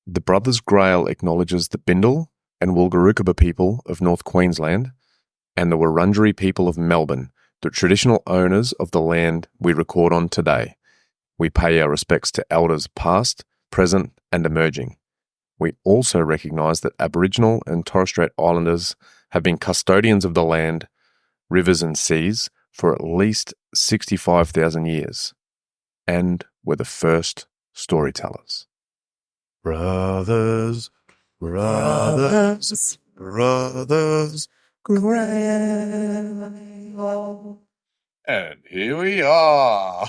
The Brothers Grail acknowledges the Bindal and Wulgarukaba people of North Queensland and the Wurundjeri people of Melbourne, the traditional owners of the land we record on today. We pay our respects to elders past, present, and emerging. We also recognise that Aboriginal and Torres Strait Islanders have been custodians of the land, rivers and seas for at least 65,000 years and were the first storytellers. Brothers, brothers, brothers, Grail. And here we are,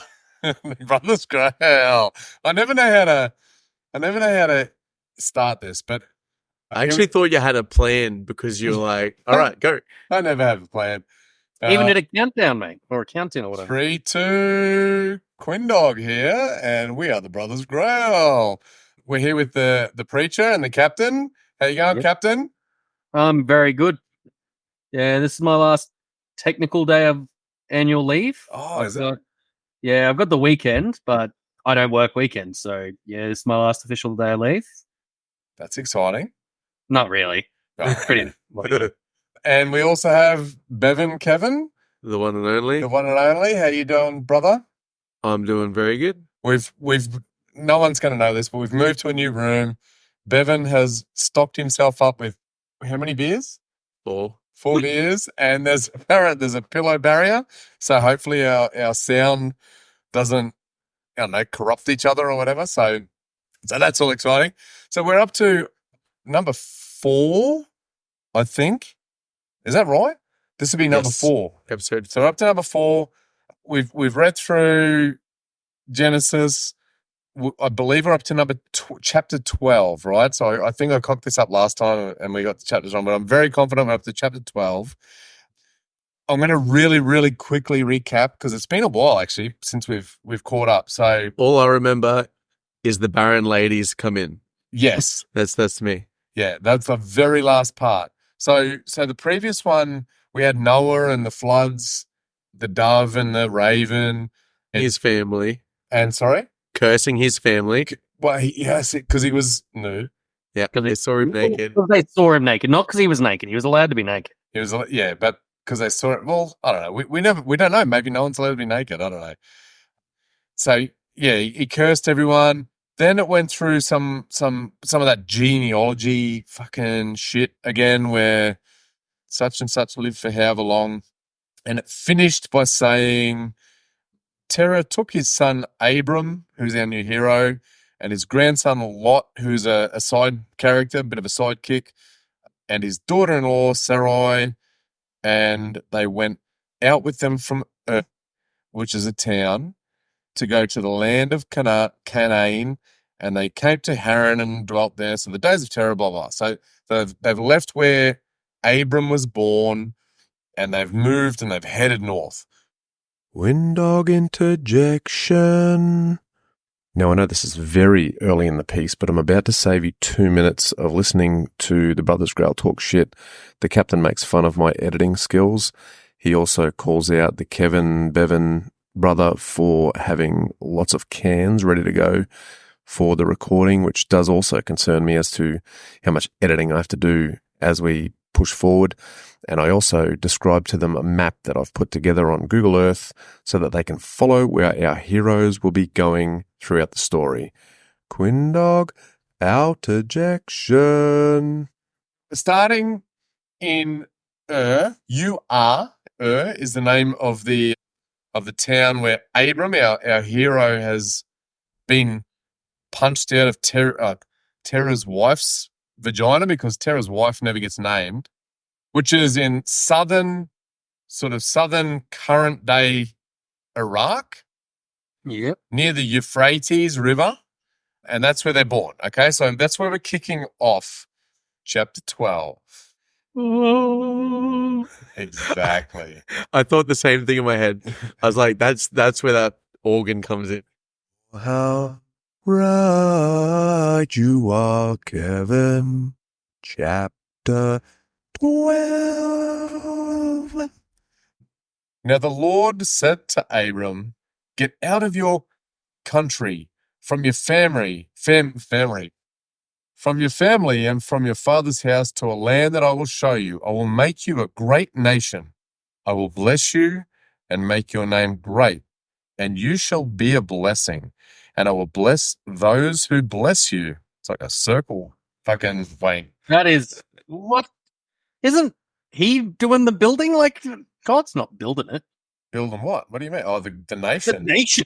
Brothers Grail. I never know how to start this, but I actually thought you had a plan because you were like, all right, go. I never have a plan. Even did a countdown, mate, or a countdown or whatever. 3, 2, Quindog here, and we are the Brothers Grail. We're here with the preacher and the captain. How you going, Captain? I'm very good. Yeah, this is my last technical day of annual leave. Oh, is it? Yeah, I've got the weekend, but I don't work weekends. So, yeah, this is my last official day of leave. That's exciting. Not really. Pretty. And we also have Bevan Kevin. The one and only. The one and only. How you doing, brother? I'm doing very good. We've no one's going to know this, but we've moved to a new room. Bevan has stocked himself up with how many beers? 4 beers, and there's a pillow barrier, so hopefully our sound doesn't, I don't know, corrupt each other or whatever. So that's all exciting. So we're up to number 4, I think. Is that right? This would be number 4 episode. So we're up to number 4. We've read through Genesis. I believe we're up to chapter 12, right? So I think I cocked this up last time and we got the chapters wrong, but I'm very confident we're up to chapter 12. I'm going to really, really quickly recap because it's been a while actually since we've caught up. So all I remember is the barren ladies come in. Yes, that's me. Yeah, that's the very last part. So the previous one we had Noah and the floods, the dove and the raven, and his family, and sorry. Cursing his family. Well, yes, because he was nude. Yeah, because they saw him naked. They saw him naked, not because he was naked. He was allowed to be naked. He was, yeah, but because they saw it. Well, I don't know. We don't know. Maybe no one's allowed to be naked. I don't know. So yeah, he cursed everyone. Then it went through some of that genealogy fucking shit again, where such and such lived for however long, and it finished by saying Terah took his son Abram, who's our new hero, and his grandson Lot, who's a side character, a bit of a sidekick, and his daughter-in-law Sarai, and they went out with them from Ur, which is a town, to go to the land of Canaan, and they came to Haran and dwelt there. So the days of Terah, blah, blah. So they've left where Abram was born, and they've moved and they've headed north. Windog interjection. Now, I know this is very early in the piece, but I'm about to save you 2 minutes of listening to the Brothers Grail talk shit. The captain makes fun of my editing skills. He also calls out the Bevan brother for having lots of cans ready to go for the recording, which does also concern me as to how much editing I have to do as we push forward. And I also describe to them a map that I've put together on Google Earth so that they can follow where our heroes will be going throughout the story. Quindog, out ejection. Starting in Ur, Ur is the name of the town where Abram, our hero, has been punched out of Terah's wife's vagina, because Terah's wife never gets named, which is in southern current day Iraq. Yep. Near the Euphrates River. And that's where they're born. Okay, so that's where we're kicking off chapter 12. Exactly. I thought the same thing in my head. I was like, that's where that organ comes in. How right you are, Kevin. Chapter 12. Now the Lord said to Abram, get out of your country, from your family, from your family and from your father's house to a land that I will show you. I will make you a great nation. I will bless you and make your name great, and you shall be a blessing. And I will bless those who bless you. It's like a circle fucking wait. That is what? Isn't he doing the building? Like God's not building it. Build them what? What do you mean? Oh, the The nation. nation.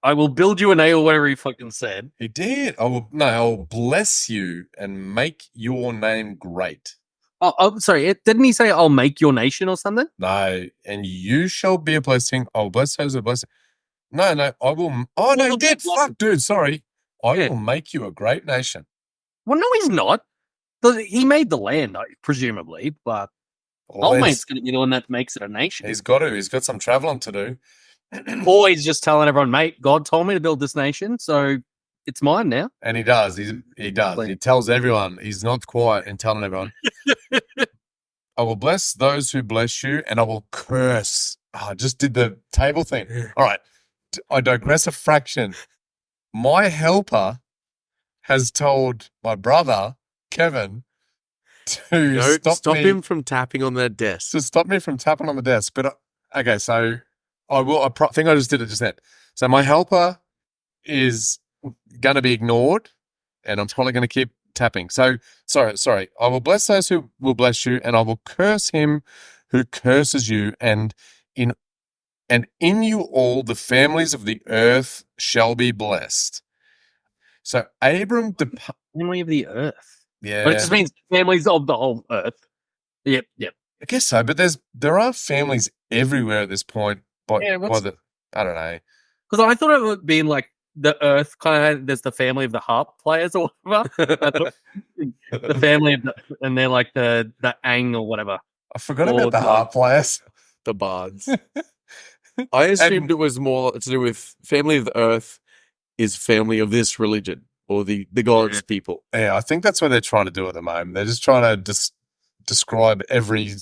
I will build you a nail, whatever he fucking said. He did. I will bless you and make your name great. Oh, sorry. Didn't he say I'll make your nation or something? No, and you shall be a blessing. I'll bless those who bless. No, I will. Oh, no, he did. Fuck, dude, sorry. I will make you a great nation. Well, no, he's not. He made the land, presumably, but old mate's going to be the one that makes it a nation. He's got to. He's got some traveling to do. Or he's just telling everyone, mate, God told me to build this nation, so it's mine now. And he does. He does. He tells everyone. He's not quiet in telling everyone. I will bless those who bless you, and I will curse. Oh, I just did the table thing. All right. I digress a fraction. My helper has told my brother, Kevin, to stop him from tapping on that desk. To stop me from tapping on the desk. But, okay, so I think I just did it just then. So my helper is going to be ignored, and I'm probably going to keep tapping. So, sorry. I will bless those who will bless you, and I will curse him who curses you, and in you all the families of the earth shall be blessed. So Abram, family of the earth. Yeah, but it just means families of the whole earth. Yep. I guess so, but there are families everywhere at this point. I don't know. Because I thought it would be like the earth kind of. There's the family of the harp players or whatever. The family of and they're like the Ang or whatever. I forgot about the harp players, the bards. I assumed it was more to do with family of the earth is family of this religion or the God's people. Yeah, I think that's what they're trying to do at the moment. They're just trying to describe every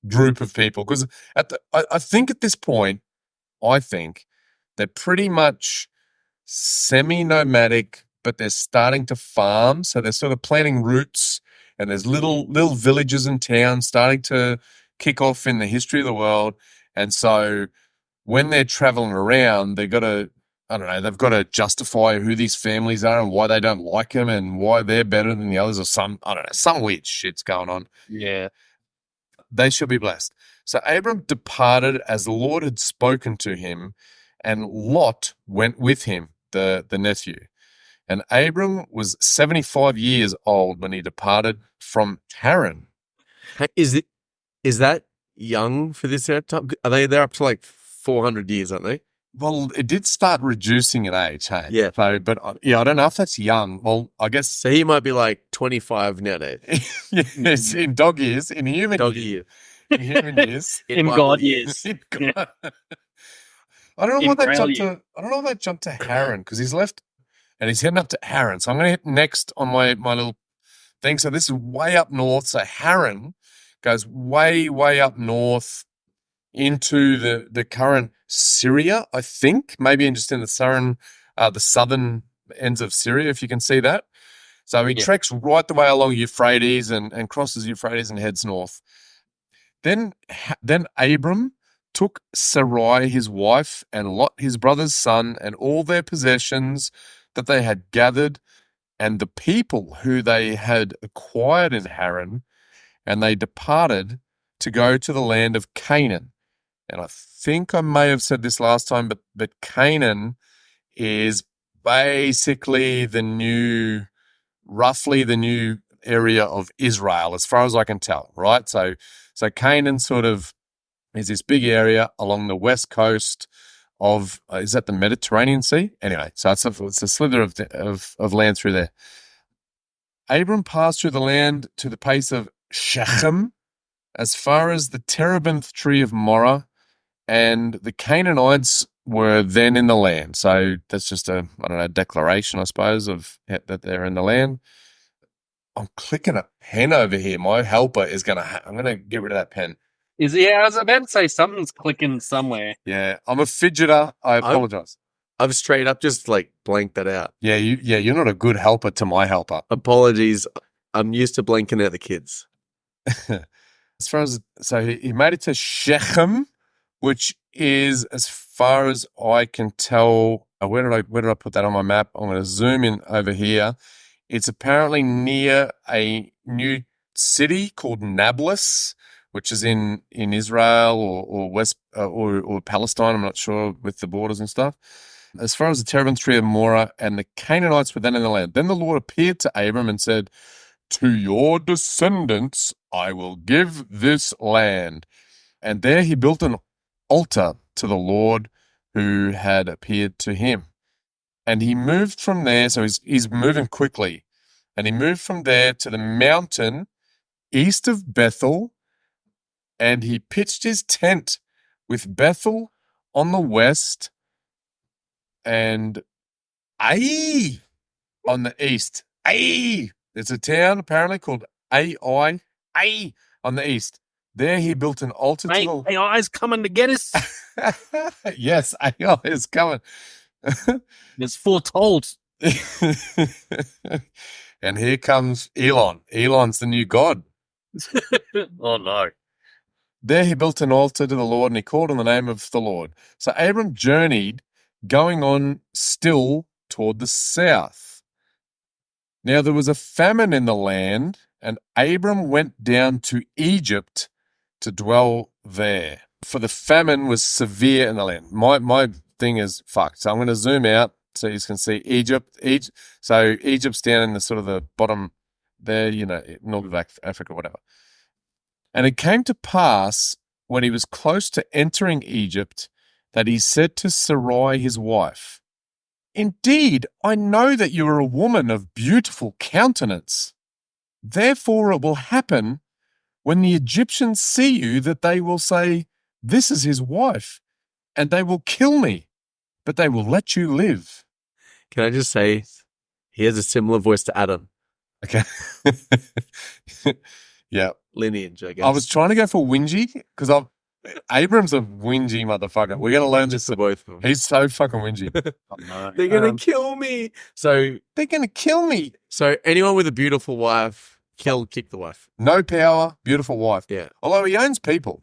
group of people because I think at this point, they're pretty much semi-nomadic, but they're starting to farm. So they're sort of planting roots, and there's little villages and towns starting to kick off in the history of the world. And so when they're traveling around, they've got to justify who these families are and why they don't like them and why they're better than the others or some weird shit's going on. Yeah. They shall be blessed. So Abram departed as the Lord had spoken to him, and Lot went with him, the nephew. And Abram was 75 years old when he departed from Haran. Is that young for this time? They're up to like 400 years, aren't they? Well, it did start reducing in age, hey? Yeah. So, but I don't know if that's young. Well, I guess. So he might be like 25 nowadays. Yes, in dog years, in human dog years. In human years. in God years. I don't know why they jumped to Haran, because he's left and he's heading up to Haran. So I'm going to hit next on my little thing. So this is way up north. So Haran goes way, way up north into the current Syria, I think, maybe just in the southern ends of Syria, if you can see that. So he treks right the way along Euphrates and crosses Euphrates and heads north. Then Abram took Sarai his wife and Lot his brother's son and all their possessions that they had gathered and the people who they had acquired in Haran, and they departed to go to the land of Canaan. And I think I may have said this last time, but Canaan is basically roughly the new area of Israel, as far as I can tell, right? So Canaan sort of is this big area along the west coast of, is that the Mediterranean Sea? Anyway, so it's a slither of land through there. Abram passed through the land to the place of Shechem, as far as the terebinth tree of Morah, and the Canaanites were then in the land. So that's just a declaration, I suppose, of that they're in the land. I'm clicking a pen over here. My helper is I'm going to get rid of that pen. I was about to say something's clicking somewhere. Yeah, I'm a fidgeter. I apologize. I've straight up just like blanked that out. Yeah, you're not a good helper to my helper. Apologies. I'm used to blanking out the kids. As far as he made it to Shechem, which is, as far as I can tell, where did I put that on my map? I'm going to zoom in over here. It's apparently near a new city called Nablus, which is in Israel or West or Palestine. I'm not sure with the borders and stuff. As far as the terebinth tree of Morah, and the Canaanites were then in the land. Then the Lord appeared to Abram and said, "To your descendants I will give this land." And there he built an altar to the Lord who had appeared to him. And he moved from there, so he's moving quickly. And he moved from there to the mountain east of Bethel, and he pitched his tent with Bethel on the west and Ai on the east. Ai! There's a town apparently called Ai on the east. There he built an altar to the... AI's coming to get us. Yes, AI is coming. It's foretold. And here comes Elon. Elon's the new god. Oh, no. There he built an altar to the Lord, and he called on the name of the Lord. So Abram journeyed, going on still toward the south. Now there was a famine in the land, and Abram went down to Egypt to dwell there. For the famine was severe in the land. My thing is fucked. So I'm going to zoom out so you can see Egypt. So Egypt's down in the sort of the bottom there, north of Africa, whatever. And it came to pass when he was close to entering Egypt that he said to Sarai his wife, "Indeed, I know that you are a woman of beautiful countenance. Therefore it will happen when the Egyptians see you that they will say, 'This is his wife,' and they will kill me, but they will let you live." Can I just say, he has a similar voice to Adam. Okay. Yeah. Lineage, I guess. I was trying to go for whingy because Abram's a whingy motherfucker. We're going to learn this. to both of them. He's so fucking whingy. Oh, no. They're going to kill me. So They're going to kill me. anyone with a beautiful wife, kick the wife. No power, beautiful wife. Yeah. Although he owns people.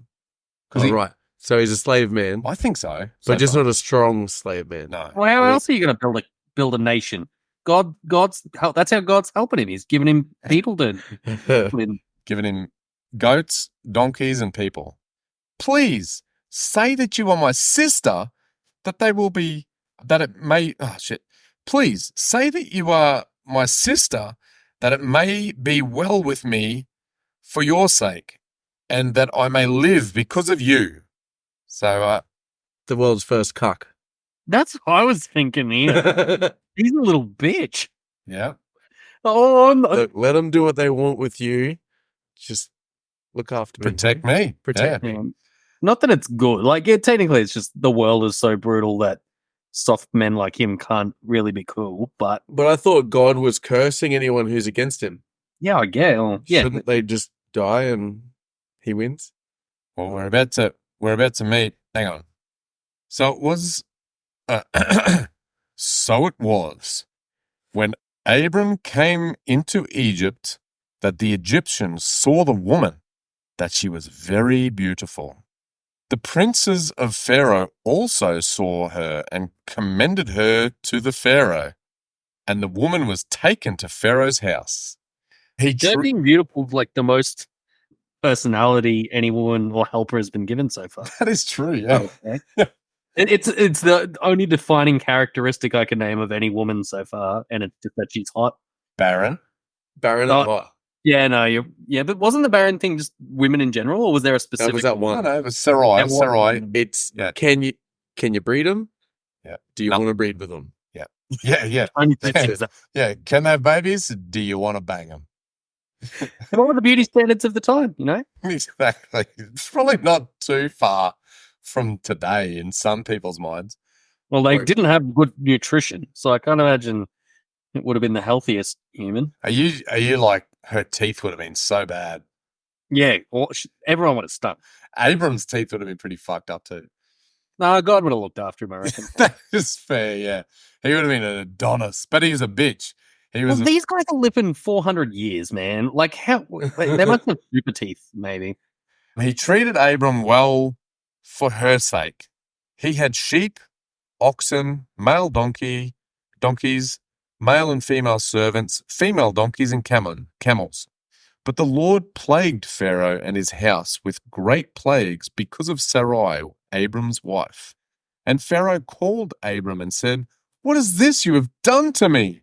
Right. So he's a slave man, I think so. but just not a strong slave man. No. Well, how else are you going to build a nation? God's that's how God's helping him. He's giving him people to Giving him goats, donkeys, and people. Please say that you are my sister, that it may, Please say that you are my sister, that it may be well with me for your sake, and that I may live because of you. So, the world's first cuck. That's what I was thinking here. He's a little bitch. yeah. Oh, no. Look, let them do what they want with you. Just look after me. Protect me. Protect Yeah. me. Not that it's good. Like, yeah, technically, it's just the world is so brutal that soft men like him can't really be cool. But I thought God was cursing anyone who's against him. yeah, I get. Well, yeah, Shouldn't they just die and he wins? Well, we're about to meet. Hang on. So it was when Abram came into Egypt that the Egyptians saw the woman, that she was very beautiful. The princes of Pharaoh also saw her and commended her to the Pharaoh, and the woman was taken to Pharaoh's house. Her being beautiful is like the most personality any woman or helper has been given so far. That is true, yeah. Okay. It's the only defining characteristic I can name of any woman so far, and it's just that she's hot. Barren. Barren Oh, and hot. Yeah, no, but wasn't the barren thing just women in general, or was there a specific? That was that one. No, it was Sarai. Sarai. It's Yeah. Can you breed them? Yeah. Do you want to breed with them? Yeah. Only thing is that- Yeah. Can they have babies? Do you want to bang them? What were the beauty standards of the time? You know, Exactly. It's probably not too far from today in some people's minds. well, they Right. didn't have good nutrition, so I can't imagine it would have been the healthiest human. Are you like her teeth would have been so bad? Yeah, everyone would have stunk. Abram's teeth would have been pretty fucked up too. No, God would have looked after him, I reckon. That is fair, yeah. He would have been an Adonis, but he was a bitch. He was. These guys are living 400 years, man. Like, how? They must have super teeth, maybe. He treated Abram well for her sake. He had sheep, oxen, male donkeys, male and female servants, female donkeys, and camels. But the Lord plagued Pharaoh and his house with great plagues because of Sarai, Abram's wife. And Pharaoh called Abram and said, "What is this you have done to me?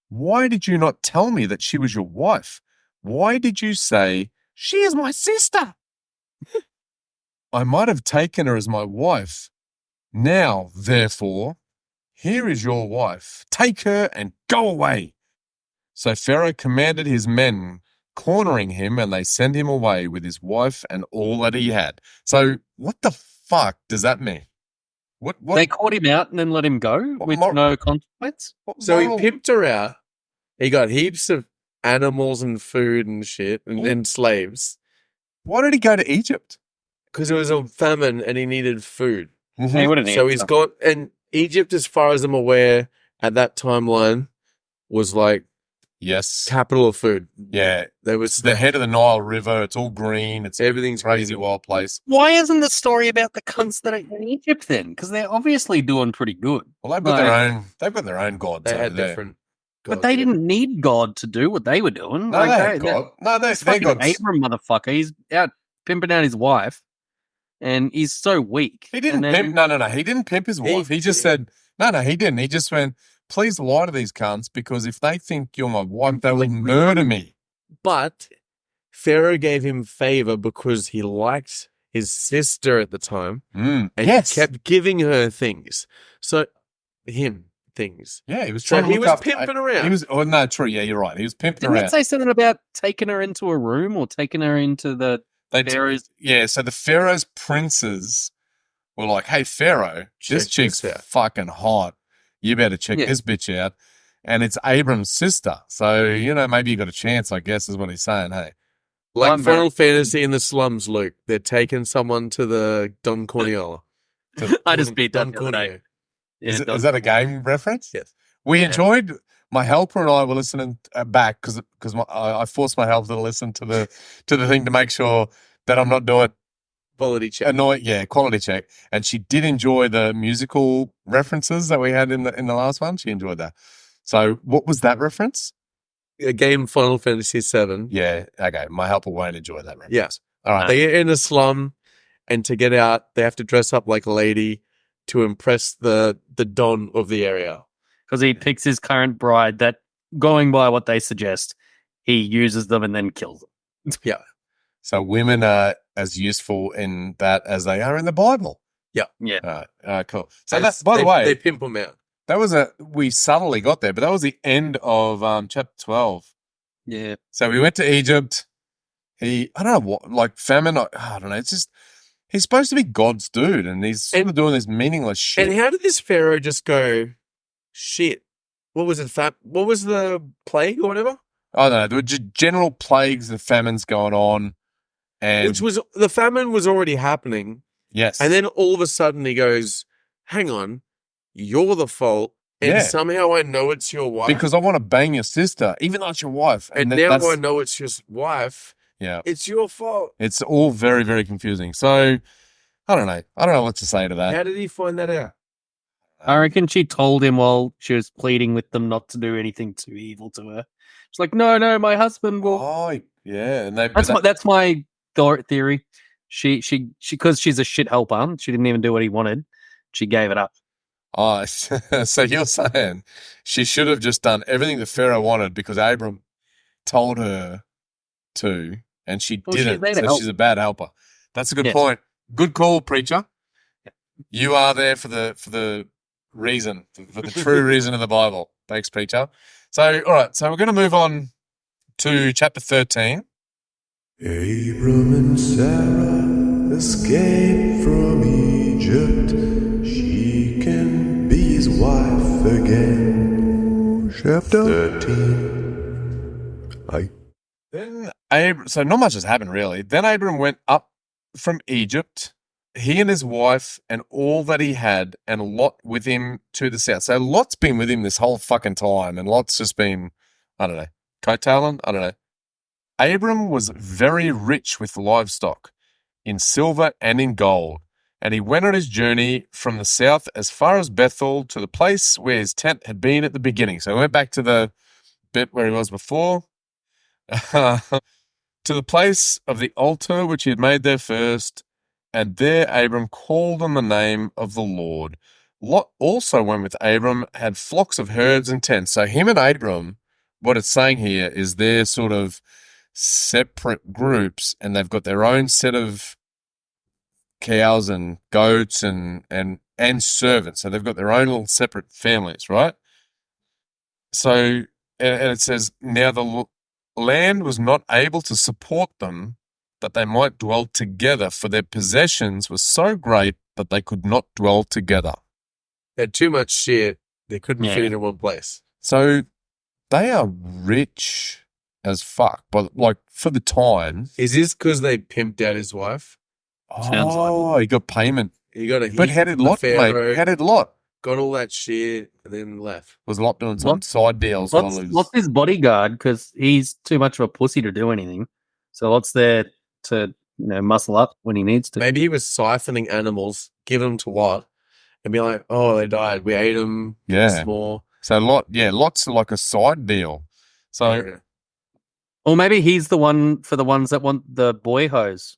Why did you not tell me that she was your wife? Why did you say, 'She is my sister'? I might have taken her as my wife. Now, therefore, here is your wife. Take her and go away." So Pharaoh commanded his men, cornering him, and they sent him away with his wife and all that he had. So what the fuck does that mean? What? They caught him out and then let him go with no consequence. So he pimped her out. He got heaps of animals and food and shit and slaves. Why did he go to Egypt? Because it was a famine and he needed food. Mm-hmm. He wouldn't So he's gone. And Egypt, as far as I'm aware, at that timeline, was like Yes. capital of food. Yeah. There was It's the head of the Nile River. It's all green. It's everything's crazy wild place. Why isn't the story about the cunts that are in Egypt then? Because they're obviously doing pretty good. Well, they've got their own gods. They over had there. different. But they didn't need God to do what they were doing. No, they had God. No, they're fucking gods. Abram motherfucker. He's out pimping out his wife, and he's so weak. He didn't pimp. No. He didn't pimp his wife. He just said, no, he didn't. He just went, "Please lie to these cunts because if they think you're my wife, they will murder me." But Pharaoh gave him favor because he liked his sister at the time and kept giving her things. So things. Yeah, he was So trying to he look was up. pimping around. He was. Oh no, true. Yeah, you're right. He was pimping Didn't around. it say something about taking her into a room or taking her into the Pharaoh's? Yeah, so the Pharaoh's princes were like, "Hey, Pharaoh, this chick's fucking hot. You better check this bitch out." And it's Abram's sister. So, maybe you got a chance, I guess, is what he's saying, hey. Like Final Fantasy in the slums, Luke. They're taking someone to the Don Corneo. I just beat Don that the other day. Corneo. Is that a game reference? Yes. We enjoyed. My helper and I were listening back because I forced my helper to listen to the thing to make sure that I'm not doing quality check. Quality check. And she did enjoy the musical references that we had in the last one. She enjoyed that. So what was that reference? A game Final Fantasy VII. Yeah. Okay. My helper won't enjoy that reference. Yes. All right. They get in a slum, and to get out, they have to dress up like a lady to impress the don of the area. Because he picks his current bride that, going by what they suggest, he uses them and then kills them. Yeah. So women are as useful in that as they are in the Bible. Yeah. Yeah. Cool. So that's, by the way, they pimp them out. That was we subtly got there, but that was the end of chapter 12. Yeah. So we went to Egypt. I don't know what, like famine. I don't know. It's just, he's supposed to be God's dude, and he's sort of doing this meaningless shit. And how did this Pharaoh just go, shit? What was it? What was the plague or whatever? I don't know. There were just general plagues and famines going on. And the famine was already happening. Yes. And then all of a sudden he goes, hang on, you're the fault. And somehow I know it's your wife. Because I want to bang your sister, even though it's your wife. And now I know it's your wife. Yeah. It's your fault. It's all very, very confusing. So, I don't know. I don't know what to say to that. How did he find that out? I reckon she told him while she was pleading with them not to do anything too evil to her. She's like, no, my husband will. Oh, yeah. And that's my theory. She, because she's a shit helper, she didn't even do what he wanted. She gave it up. Oh, so you're saying she should have just done everything the Pharaoh wanted because Abram told her to, and she didn't. So she's a bad helper. That's a good point. Good call, preacher. You are there for the reason, for the true reason of the Bible. Thanks, preacher. So, all right. So we're going to move on to chapter 13. Abram and Sarah escaped from Egypt. She can be his wife again. Chapter 13. Then so not much has happened really. Then Abram went up from Egypt. he and his wife and all that he had, and Lot with him to the south. So Lot's been with him this whole fucking time, and Lot's just been, I don't know, coattailing? I don't know. Abram was very rich with livestock, in silver and in gold, and he went on his journey from the south as far as Bethel to the place where his tent had been at the beginning. So he went back to the bit where he was before, to the place of the altar which he had made there first, and there Abram called on the name of the Lord. Lot also went with Abram, had flocks of herds and tents. So him and Abram, what it's saying here is they're sort of separate groups, and they've got their own set of cows and goats and servants. So they've got their own little separate families, right? So, and it says, now the land was not able to support them, that they might dwell together, for their possessions were so great that they could not dwell together. They had too much shit. They couldn't fit in one place. So they are rich as fuck, but like for the time. Is this because they pimped out his wife? Sounds like he got payment. He got a But how did Lot, mate? How did Lot? Got all that shit and then left. Was Lot doing some side deals? Lot's his bodyguard because he's too much of a pussy to do anything. So Lot's there to muscle up when he needs to. Maybe he was siphoning animals, give them to Lot, and be like, "Oh, they died. We ate them. Yeah, more." So Lot's like a side deal. So, or maybe he's the one for the ones that want the boy hose.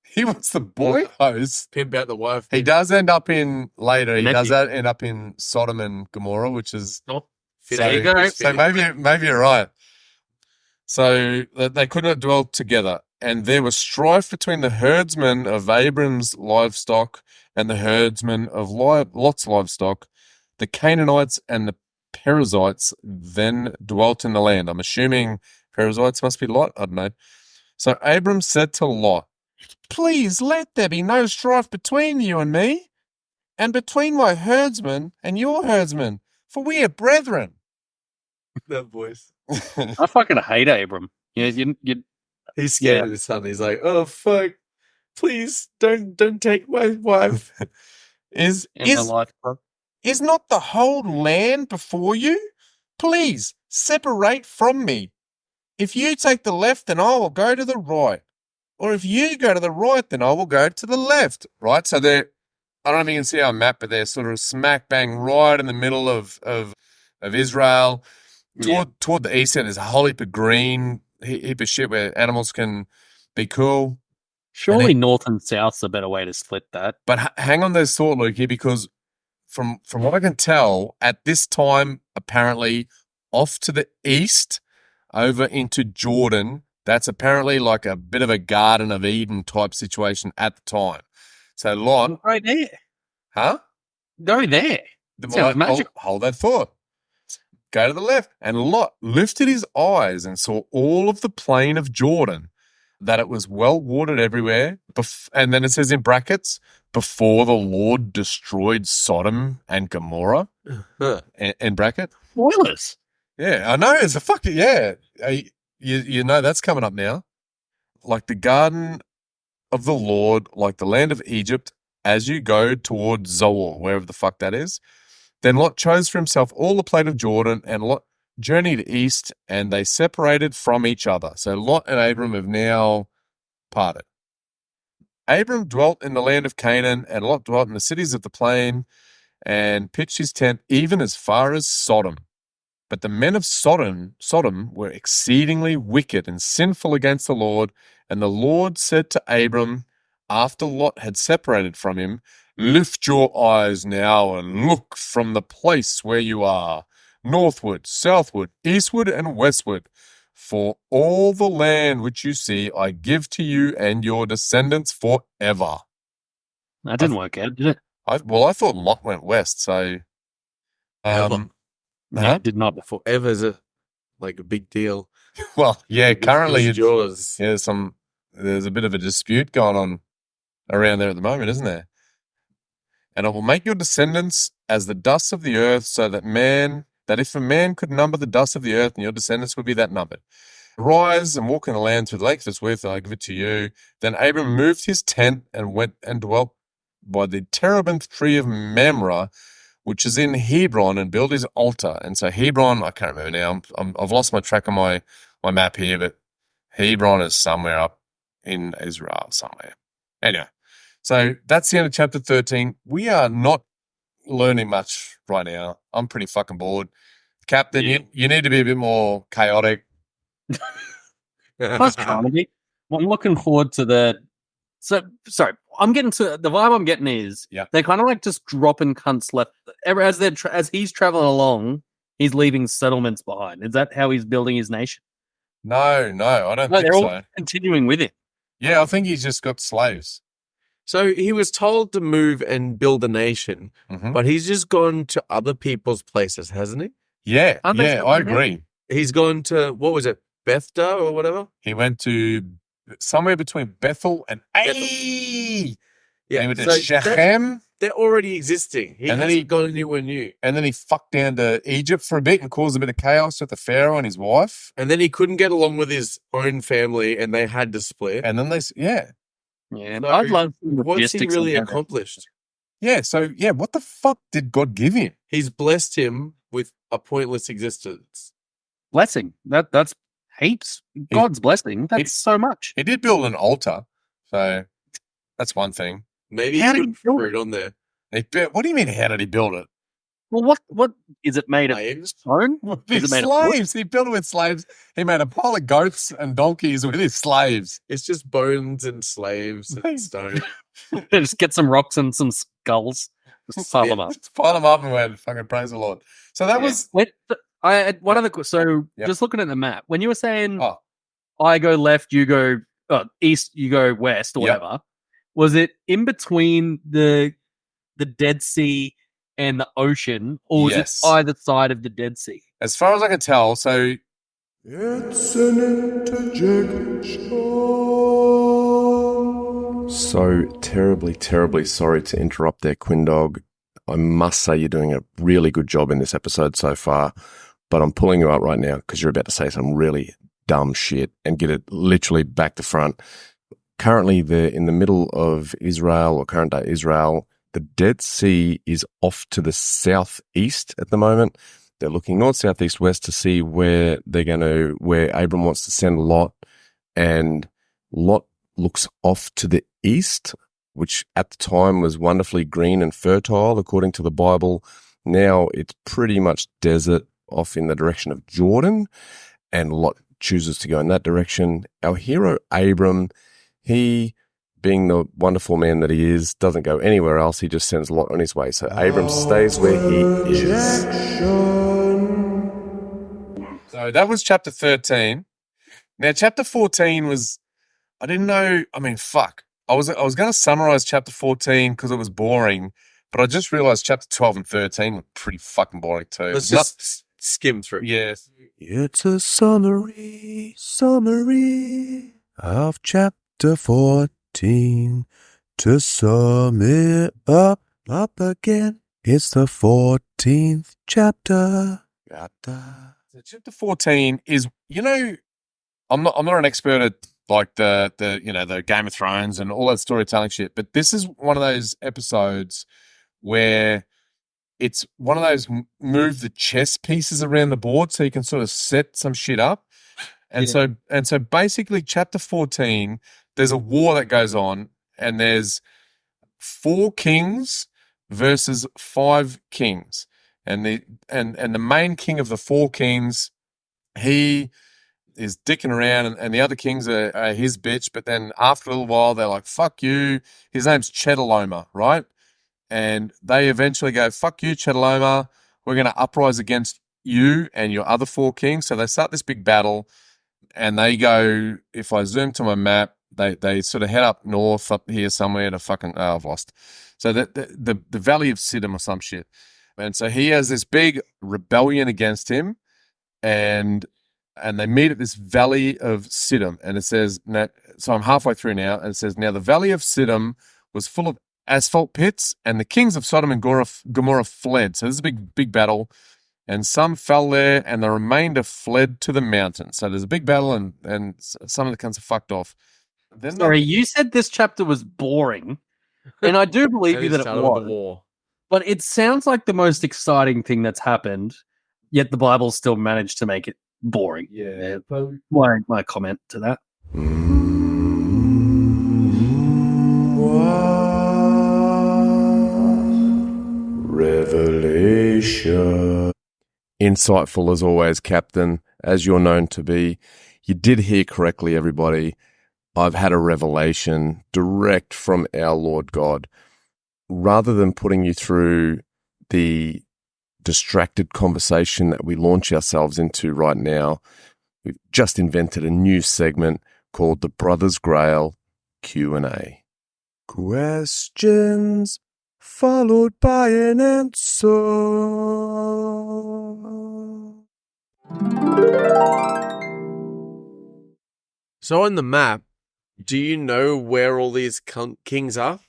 He wants the boy hose. Pimp out the wife. He does end up in later. He does end up in Sodom and Gomorrah, which is there you go. So maybe you're right. So they could not dwell together, and there was strife between the herdsmen of Abram's livestock and the herdsmen of Lot's livestock. The Canaanites and the Perizzites then dwelt in the land. I'm assuming Perizzites must be Lot. I don't know. So Abram said to Lot, "Please let there be no strife between you and me, and between my herdsmen and your herdsmen, for we are brethren." That voice. I fucking hate Abram. You He's scared of his son. He's like, "Oh fuck! Please don't take my wife." Is not the whole land before you? Please separate from me. If you take the left, then I will go to the right. Or if you go to the right, then I will go to the left. Right? So I don't know if you can see our map, but they're sort of smack bang right in the middle of Israel. Toward the east end is a whole heap of green, heap of shit where animals can be cool. Surely north and south's a better way to split that. But hang on this thought, Lukey, because from what I can tell, at this time, apparently off to the east, over into Jordan, that's apparently like a bit of a Garden of Eden type situation at the time. So Lot... Right there. Huh? Go there. Sounds magical. Hold that thought. Go to the left. And Lot lifted his eyes and saw all of the plain of Jordan, that it was well watered everywhere. And then it says in brackets, before the Lord destroyed Sodom and Gomorrah. In bracket. Spoilers. Yeah, I know. It's a fucking, yeah. You know that's coming up now. Like the garden of the Lord, like the land of Egypt, as you go toward Zoar, wherever the fuck that is. Then Lot chose for himself all the plain of Jordan, and Lot journeyed east, and they separated from each other. So Lot and Abram have now parted. Abram dwelt in the land of Canaan, and Lot dwelt in the cities of the plain, and pitched his tent even as far as Sodom. But the men of Sodom were exceedingly wicked and sinful against the Lord, and the Lord said to Abram, after Lot had separated from him, lift your eyes now and look from the place where you are, northward, southward, eastward, and westward. For all the land which you see I give to you and your descendants forever. That didn't work out, did it? I thought Lot went west, so... No, it did not. Forever is a big deal. Well, yeah, currently it's yours. Yeah, there's a bit of a dispute going on around there at the moment, isn't there? And I will make your descendants as the dust of the earth, so that if a man could number the dust of the earth, and your descendants would be that numbered. Rise and walk in the land through the length of its width, and I give it to you. Then Abram moved his tent and went and dwelt by the terebinth tree of Mamre, which is in Hebron, and build his altar. And so Hebron, I can't remember now. I've lost my track on my map here, but Hebron is somewhere up in Israel somewhere. Anyway, so that's the end of chapter 13. We are not learning much right now. I'm pretty fucking bored. Captain, you need to be a bit more chaotic. I was trying to be. I'm looking forward to the. So, sorry, I'm getting to the vibe. I'm getting is they're kind of like just dropping cunts left as he's traveling along. He's leaving settlements behind. Is that how he's building his nation? No, I don't think they're so. all continuing with him. Yeah, I think he's just got slaves. So he was told to move and build a nation, but he's just gone to other people's places, hasn't he? Yeah, I agree. He's gone to, what was it, Bethda or whatever? He went to somewhere between Bethel and Ai. Yeah, he went to Shechem. They're already existing. He hasn't gone anywhere new. And then he fucked down to Egypt for a bit and caused a bit of chaos with the Pharaoh and his wife. And then he couldn't get along with his own family and they had to split. And then Yeah, so I'd love what's he really accomplished? Yeah, so what the fuck did God give him? He's blessed him with a pointless existence. Blessing. That's heaps. God's blessing. That's so much. He did build an altar, so that's one thing. Maybe how he did he put build fruit on there. What do you mean, how did he build it? Well, what is it made of? Stone? Is it made slaves. He built it with slaves. He made a pile of goats and donkeys with his slaves. It's just bones and slaves and stone. Just get some rocks and some skulls. Just pile them up. Just pile them up and went, fucking praise the Lord. So that was... Just looking at the map, when you were saying I go left, you go east, you go west, or whatever, was it in between the Dead Sea and the ocean, or was it either side of the Dead Sea? As far as I can tell, so... It's an interjection. So terribly, terribly sorry to interrupt there, Quindog. I must say you're doing a really good job in this episode so far, but I'm pulling you out right now because you're about to say some really dumb shit and get it literally back to front. Currently, they're in the middle of Israel, or current day Israel. The Dead Sea is off to the southeast at the moment. They're looking north, south, east, west to see where Abram wants to send Lot, and Lot looks off to the east, which at the time was wonderfully green and fertile, according to the Bible. Now it's pretty much desert off in the direction of Jordan, and Lot chooses to go in that direction. Our hero Abram, he, being the wonderful man that he is, doesn't go anywhere else. He just sends Lot on his way. So Abram stays where he is. So that was chapter 13. Now, chapter 14 was, I didn't know, I mean, fuck. I was going to summarize chapter 14 because it was boring, but I just realized chapter 12 and 13 were pretty fucking boring too. Let's just skim through. Yes. It's a summary of chapter 14. To sum it up again, it's the 14th chapter. So chapter 14 is, I'm not an expert at like the Game of Thrones and all that storytelling shit, but this is one of those episodes where it's one of those move the chess pieces around the board so you can sort of set some shit up. And so basically chapter 14, there's a war that goes on, and there's 4 kings versus 5 kings. And the main king of the 4 kings, he is dicking around, and the other kings are his bitch. But then after a little while, they're like, fuck you. His name's Chedorlaomer, right? And they eventually go, fuck you, Chedorlaomer. We're going to uprise against you and your other 4 kings. So they start this big battle, and they go, if I zoom to my map, they sort of head up north, up here somewhere to fucking, I've lost. So the Valley of Siddim or some shit. And so he has this big rebellion against him, and they meet at this Valley of Siddim. And it says, so I'm halfway through now, and it says, now the Valley of Siddim was full of asphalt pits, and the kings of Sodom and Gomorrah fled. So this is a big battle, and some fell there, and the remainder fled to the mountains. So there's a big battle, and some of the cunts are fucked off. Sorry, you said this chapter was boring. And I do believe And you it that it started with was. the war. But it sounds like the most exciting thing that's happened, yet the Bible still managed to make it boring. Yeah. My comment to that. Revelation. Insightful as always, Captain, as you're known to be. You did hear correctly, everybody. I've had a revelation direct from our Lord God. Rather than putting you through the distracted conversation that we launch ourselves into right now, we've just invented a new segment called the Brothers Grail Q&A. Questions followed by an answer. So on the map, do you know where all these kings are?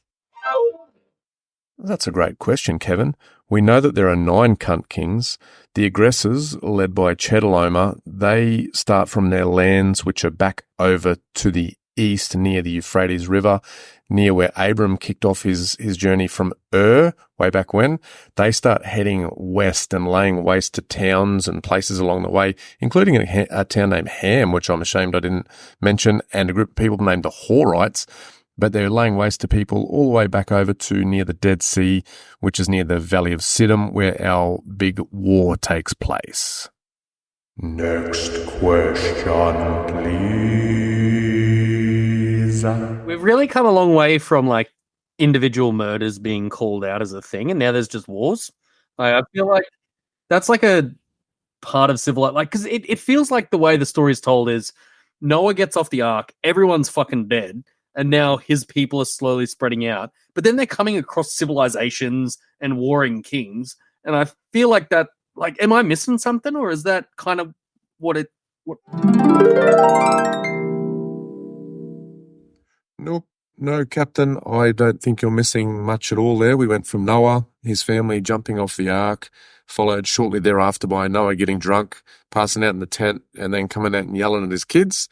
That's a great question, Kevin. We know that there are 9 cunt kings. The aggressors, led by Chedorlaomer, they start from their lands, which are back over to the east near the Euphrates River, near where Abram kicked off his journey from way back when. They start heading west and laying waste to towns and places along the way, including a town named Ham, which I'm ashamed I didn't mention, and a group of people named the Horites. But they're laying waste to people all the way back over to near the Dead Sea, which is near the Valley of Siddim, where our big war takes place. Next question, please. We've really come a long way from like individual murders being called out as a thing, and now there's just wars. I feel like that's like a part of civil life, like because it feels like the way the story is told is Noah gets off the ark, everyone's fucking dead, and now his people are slowly spreading out. But then they're coming across civilizations and warring kings, and I feel like that. Like, am I missing something, or is that kind of what it? Nope. No, Captain, I don't think you're missing much at all there. We went from Noah, his family jumping off the ark, followed shortly thereafter by Noah getting drunk, passing out in the tent, and then coming out and yelling at his kids,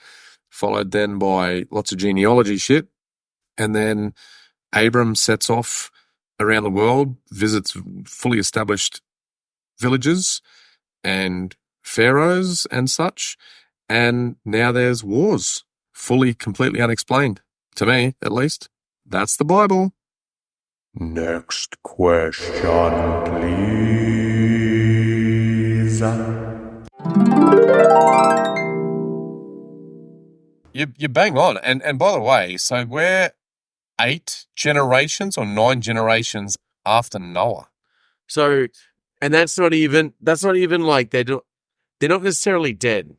followed then by lots of genealogy shit. And then Abram sets off around the world, visits fully established villages and pharaohs and such. And now there's wars, fully, completely unexplained. To me, at least. That's the Bible. Next question, please. You bang on. And by the way, so we're 8 generations or 9 generations after Noah. So, and that's not even like they're not necessarily dead.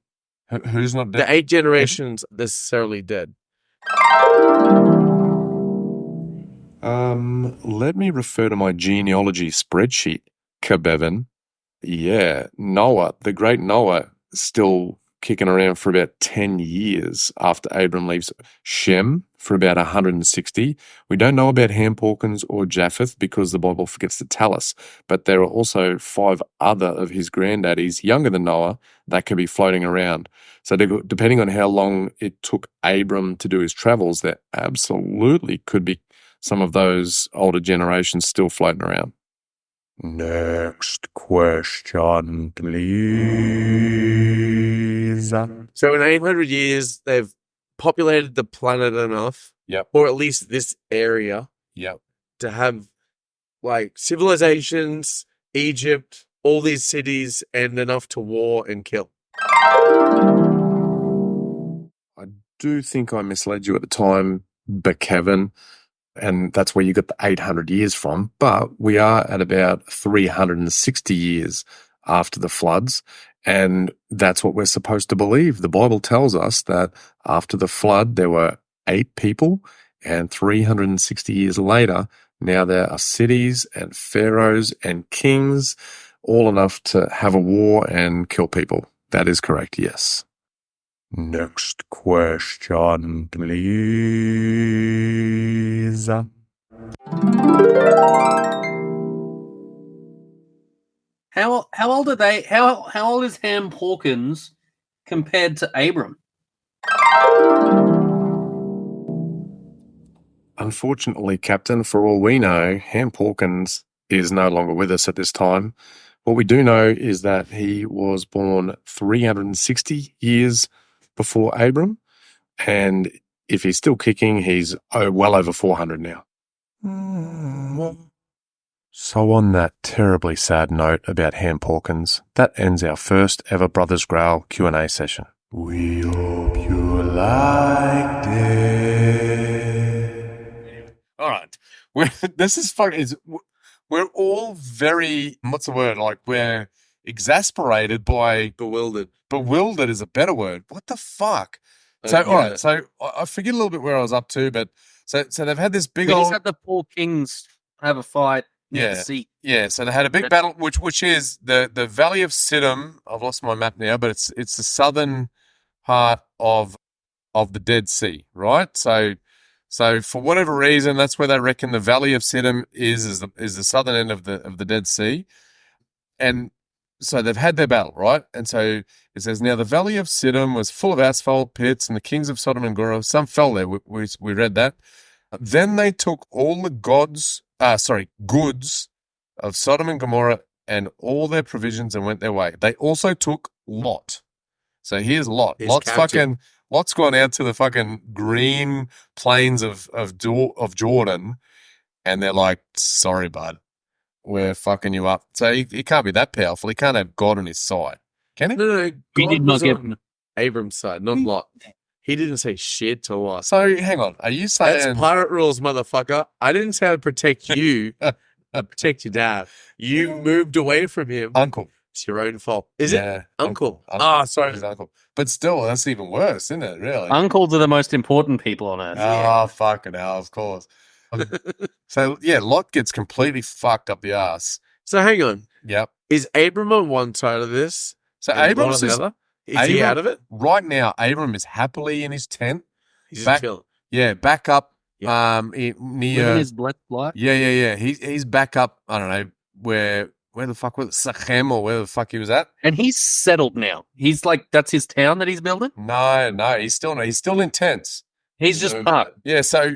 Who's not dead? The 8 generations necessarily dead. Let me refer to my genealogy spreadsheet, Kebevin. Yeah, Noah, the great Noah, still kicking around for about 10 years after Abram leaves. Shem for about 160. We don't know about Ham, Porkins, or Japheth because the Bible forgets to tell us, but there are also 5 other of his granddaddies younger than Noah that could be floating around. So depending on how long it took Abram to do his travels, there absolutely could be some of those older generations still floating around. Next question, please. So in 800 years, they've populated the planet enough, or at least this area, to have like civilizations, Egypt, all these cities, and enough to war and kill. I do think I misled you at the time, but Kevin, and that's where you got the 800 years from, but we are at about 360 years after the floods, and that's what we're supposed to believe. The Bible tells us that after the flood, there were 8 people, and 360 years later, now there are cities and pharaohs and kings, all enough to have a war and kill people. That is correct, yes. Next question, please. How old are they? How old is Ham Porkins compared to Abram? Unfortunately, Captain, for all we know, Ham Porkins is no longer with us at this time. What we do know is that he was born 360 years before Abram, and if he's still kicking, he's well over 400 now. So on that terribly sad note about Ham Porkins, that ends our first ever Brothers Grail Q&A session. We hope you liked it. All right. This is fucking. We're all very. What's the word? Like we're exasperated by. Bewildered. Bewildered is a better word. What the fuck? So all right. So I forget a little bit where I was up to, but so they've had this big We old. just had the four kings have a fight. Yeah. The sea. Yeah. So they had a big battle, which is the Valley of Siddim. I've lost my map now, but it's the southern part of the Dead Sea, right? So for whatever reason, that's where they reckon the Valley of Siddim is the southern end of the Dead Sea, and so they've had their battle, right? And so it says now the Valley of Siddim was full of asphalt pits, and the kings of Sodom and Gomorrah, some fell there. We read that. Then they took all the goods of Sodom and Gomorrah and all their provisions and went their way. They also took Lot. So here's Lot. Lot's gone out to the fucking green plains of Jordan, and they're like, sorry, bud, we're fucking you up. So he can't be that powerful. He can't have God on his side. Can he? No. He God did not was get on Abram's side, not Lot. He didn't say shit to Lot. So hang on. Are you saying That's pirate rules, motherfucker? I didn't say I'd protect you. I'd protect your dad. You moved away from him. uncle? It's your own fault. Is Yeah, it? Uncle. Sorry, his uncle. But still, that's even worse, isn't it? Really? Uncles are the most important people on earth. Oh, fucking hell, of course. So yeah, Lot gets completely fucked up the ass. So hang on. Yep. Is Abram on one side of this? So and Lot on Abram's the other? Is he out of it? right now? Abram is happily in his tent. He's back- just chilling. Yeah, back up. Yeah. Near Living his blessed life. Yeah. He's back up. I don't know where the fuck was it? Sachem or where the fuck he was at? And he's settled now. He's like, that's his town that he's building. No, he's still in tents. He's just parked. Yeah, so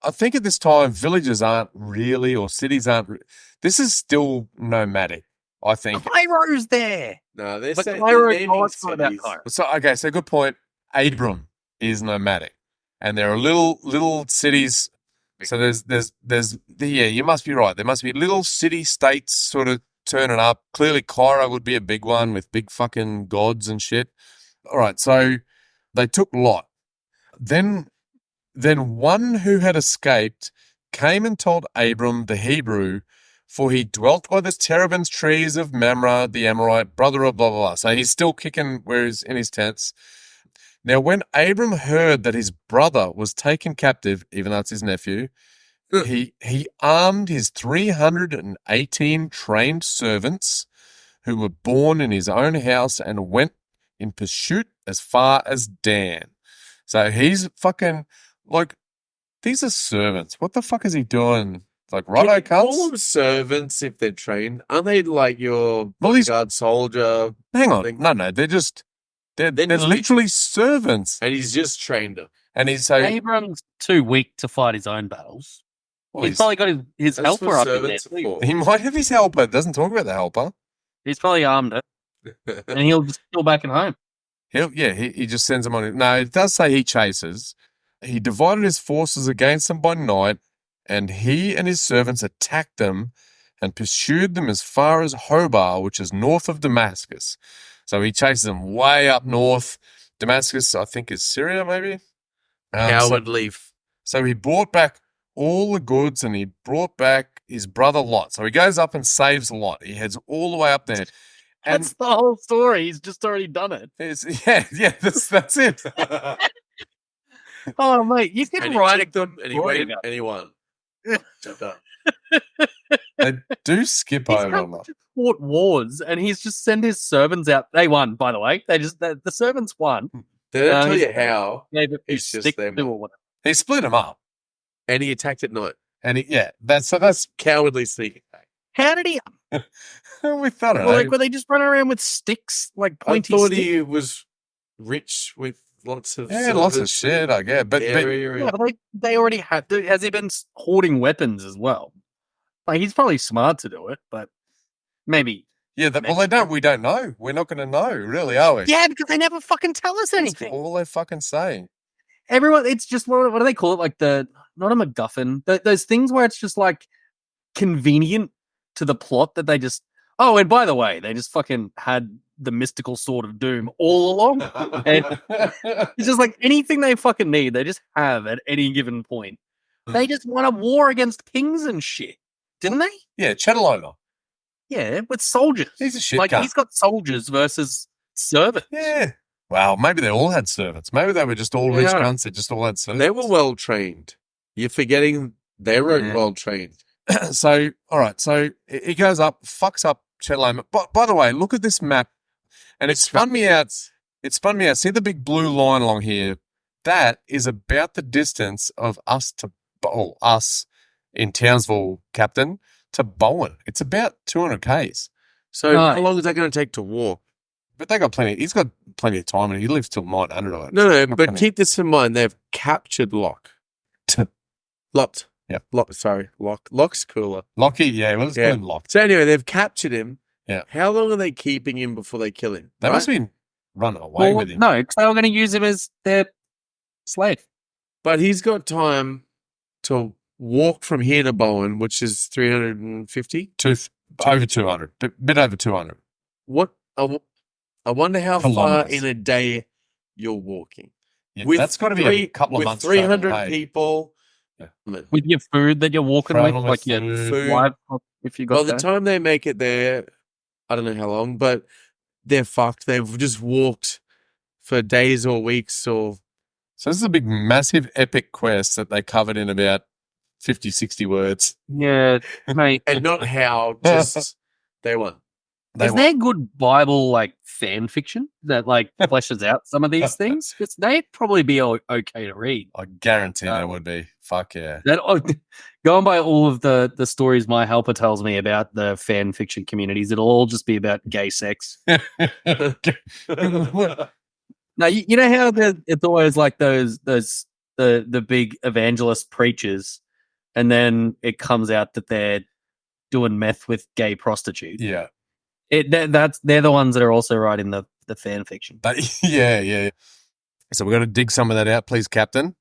I think at this time villages aren't really, or cities aren't. This is still nomadic. I think. Cairo's there. No, they're But saying Cairo, they're oh, it's naming not about cities. Cairo. So okay, so good point. Abram is nomadic, and there are little cities. So you must be right. There must be little city states sort of turning up. Clearly, Cairo would be a big one with big fucking gods and shit. All right, so they took Lot. Then one who had escaped came and told Abram the Hebrew, for he dwelt by the terebinth trees of Mamre the Amorite, brother of blah, blah, blah. So he's still kicking where he's in his tents. Now, when Abram heard that his brother was taken captive, even though it's his nephew, he armed his 318 trained servants who were born in his own house and went in pursuit as far as Dan. So he's fucking, like, these are servants. What the fuck is he doing? Like, righto, Call cunts? them servants if they're trained. Aren't they like your Well, he's- bodyguard soldier? Hang on. Thing. No, they're just- literally servants. And he's just trained them. And he's so, Abram's too weak to fight his own battles. well, He's probably got his That's helper what up in there. servants are too. for. he might have his helper. Doesn't talk about the helper. He's probably armed it, and he'll just go back at home. He just sends them on. No, it does say he chases. He divided his forces against them by night, and he and his servants attacked them and pursued them as far as Hobah, which is north of Damascus. So he chases them way up north. Damascus, I think, is Syria, maybe? Coward leaf. So he brought back all the goods, and he brought back his brother Lot. So he goes up and saves Lot. He heads all the way up there. And That's the whole story. He's just already done it. that's it. Oh, mate, you And can he write checked them and he story waited about and he won. Done. They do skip He's over come a lot. to fought wars, and he's just sent his servants out. They won, by the way. The servants won. They don't tell he's- you how. Gave it It's just stick them. to or whatever. He split them up, And he attacked at night. and that's Cowardly sneak attack. How did he? we thought it. Like, were they just running around with sticks, like I pointy thought sticks? he was rich with lots of shit, I guess. But yeah, but they already had. Has he been hoarding weapons as well? Like he's probably smart to do it, but maybe. Yeah, well, they don't. We don't know. We're not going to know, really, are we? Yeah, because they never fucking tell us anything. That's all they fucking say. Everyone, it's just what do they call it? Like not a MacGuffin. Those things where it's just like convenient to the plot that they just. Oh, and by the way, they just fucking had the mystical sword of doom all along. And it's just like anything they fucking need, they just have at any given point. They just won a war against kings and shit, didn't they? Yeah, Chedaloma. Yeah, with soldiers. He's a shit like cunt. He's got soldiers versus servants. Yeah. Wow, maybe they all had servants. Maybe they were just all rich cunts that just all had servants. They were well trained. You're forgetting they were well trained. So, all right. So it goes up, fucks up Chedaloma. By the way, look at this map. And it spun me out. It spun me out. See the big blue line along here? That is about the distance of us in Townsville, Captain, to Bowen. It's about 200 Ks. So how long is that going to take to walk? But they got plenty. He's got plenty of time, and he lives till 900 of it. No, but keep this in mind. They've captured Locke. Locked. Yeah. Locked. Locke's cooler. Lockie, yeah. Well, let's call him Locke. So anyway, they've captured him. Yeah. How long are they keeping him before they kill him? They must have been running away with him. No, because they were going to use him as their slave. But he's got time to walk from here to Bowen, which is 350? Over 200. Bit over 200. What? I wonder how far in a day you're walking. Yeah, that's got to be a couple of months. 300 people. Yeah. With your food that you're walking with, like your food. Wife, if you got By the time they make it there, I don't know how long, but they're fucked. They've just walked for days or weeks or... So this is a big, massive, epic quest that they covered in about 50, 60 words. Yeah, mate. And not how, just they won. Is there good Bible like fan fiction that like fleshes out some of these things? Because they'd probably be okay to read. I guarantee there would be. Fuck yeah. Going by all of the stories my helper tells me about the fan fiction communities, it'll all just be about gay sex. Now you know how it's always like the big evangelist preachers, and then it comes out that they're doing meth with gay prostitutes. Yeah. They're the ones that are also writing the fan fiction. Yeah. So we've got to dig some of that out, please, Captain.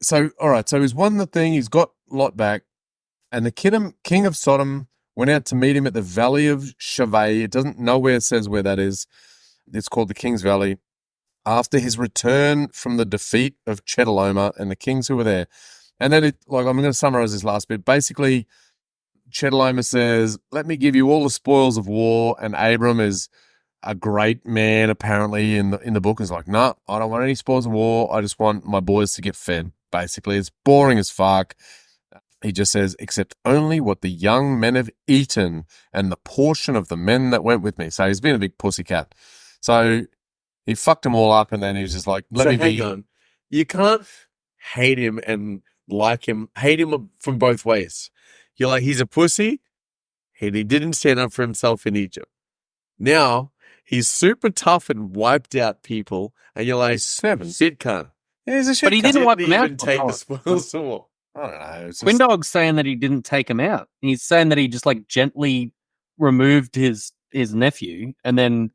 So, all right. So he's won the thing. He's got Lot back. And the king of Sodom went out to meet him at the Valley of Shaveh. It doesn't nowhere says where that is. It's called the King's Valley. After his return from the defeat of Chedaloma and the kings who were there. And then I'm going to summarize this last bit. Basically, Chedaloma says, let me give you all the spoils of war. And Abram is a great man, apparently, in the book. Is like, no, I don't want any spoils of war. I just want my boys to get fed, basically. It's boring as fuck. He just says, except only what the young men have eaten and the portion of the men that went with me. So he's been a big pussycat. So he fucked them all up, and then he was just like, hang on. You can't hate him and like him. Hate him from both ways. You're like, he's a pussy, and he didn't stand up for himself in Egypt. Now, he's super tough and wiped out people, and you're like, shit cunt. Yeah, he's a shit But he didn't wipe them out. Take the spoils of war. I don't know. Twin Dog's saying that he didn't take him out. He's saying that he just like gently removed his nephew and then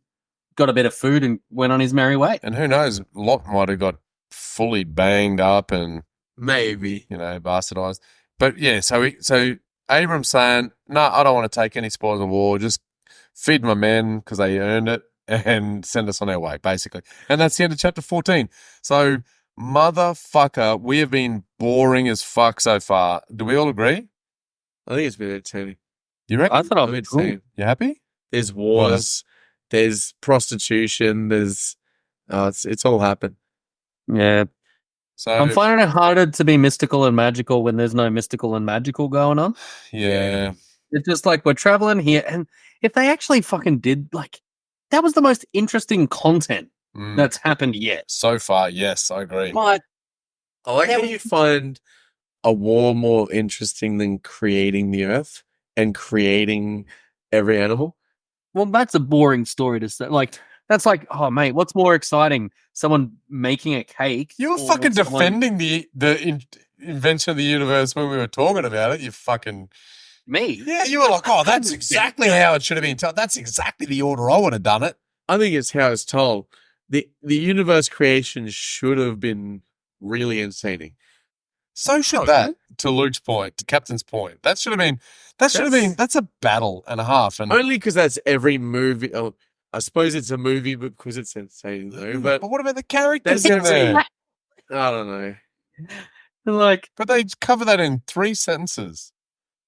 got a bit of food and went on his merry way. And who knows, Lot might have got fully banged up and maybe, bastardized. But yeah, so Abram's saying, no, I don't want to take any spoils of war. Just feed my men because they earned it and send us on our way, basically. And that's the end of chapter 14. So, motherfucker, we have been boring as fuck so far. Do we all agree? I think it's been entertaining. You reckon? I thought I've been cool. You happy? There's wars. There's prostitution. There's it's all happened. Yeah. So I'm finding it harder to be mystical and magical when there's no mystical and magical going on. Yeah. It's just like we're traveling here, and if they actually fucking did, like, that was the most interesting content that's happened yet. So far, yes, I agree. But I like how you find a war more interesting than creating the earth and creating every animal. Well, that's a boring story to say. Like, that's like, oh, mate, what's more exciting? someone making a cake. You were or fucking someone- defending the invention of the universe when we were talking about it. You fucking me. yeah. You were like, oh, that's exactly how it should have been told. That's exactly the order I would have done it. I think it's how it's told. The universe creation should have been really insane. So should that. To Luke's point, to Captain's point, that should have been. That's a battle and a half. And Only because that's every movie. Oh, I suppose it's a movie because it's insane though. But what about the characters that's in there? I don't know. Like, But they cover that in 3 sentences.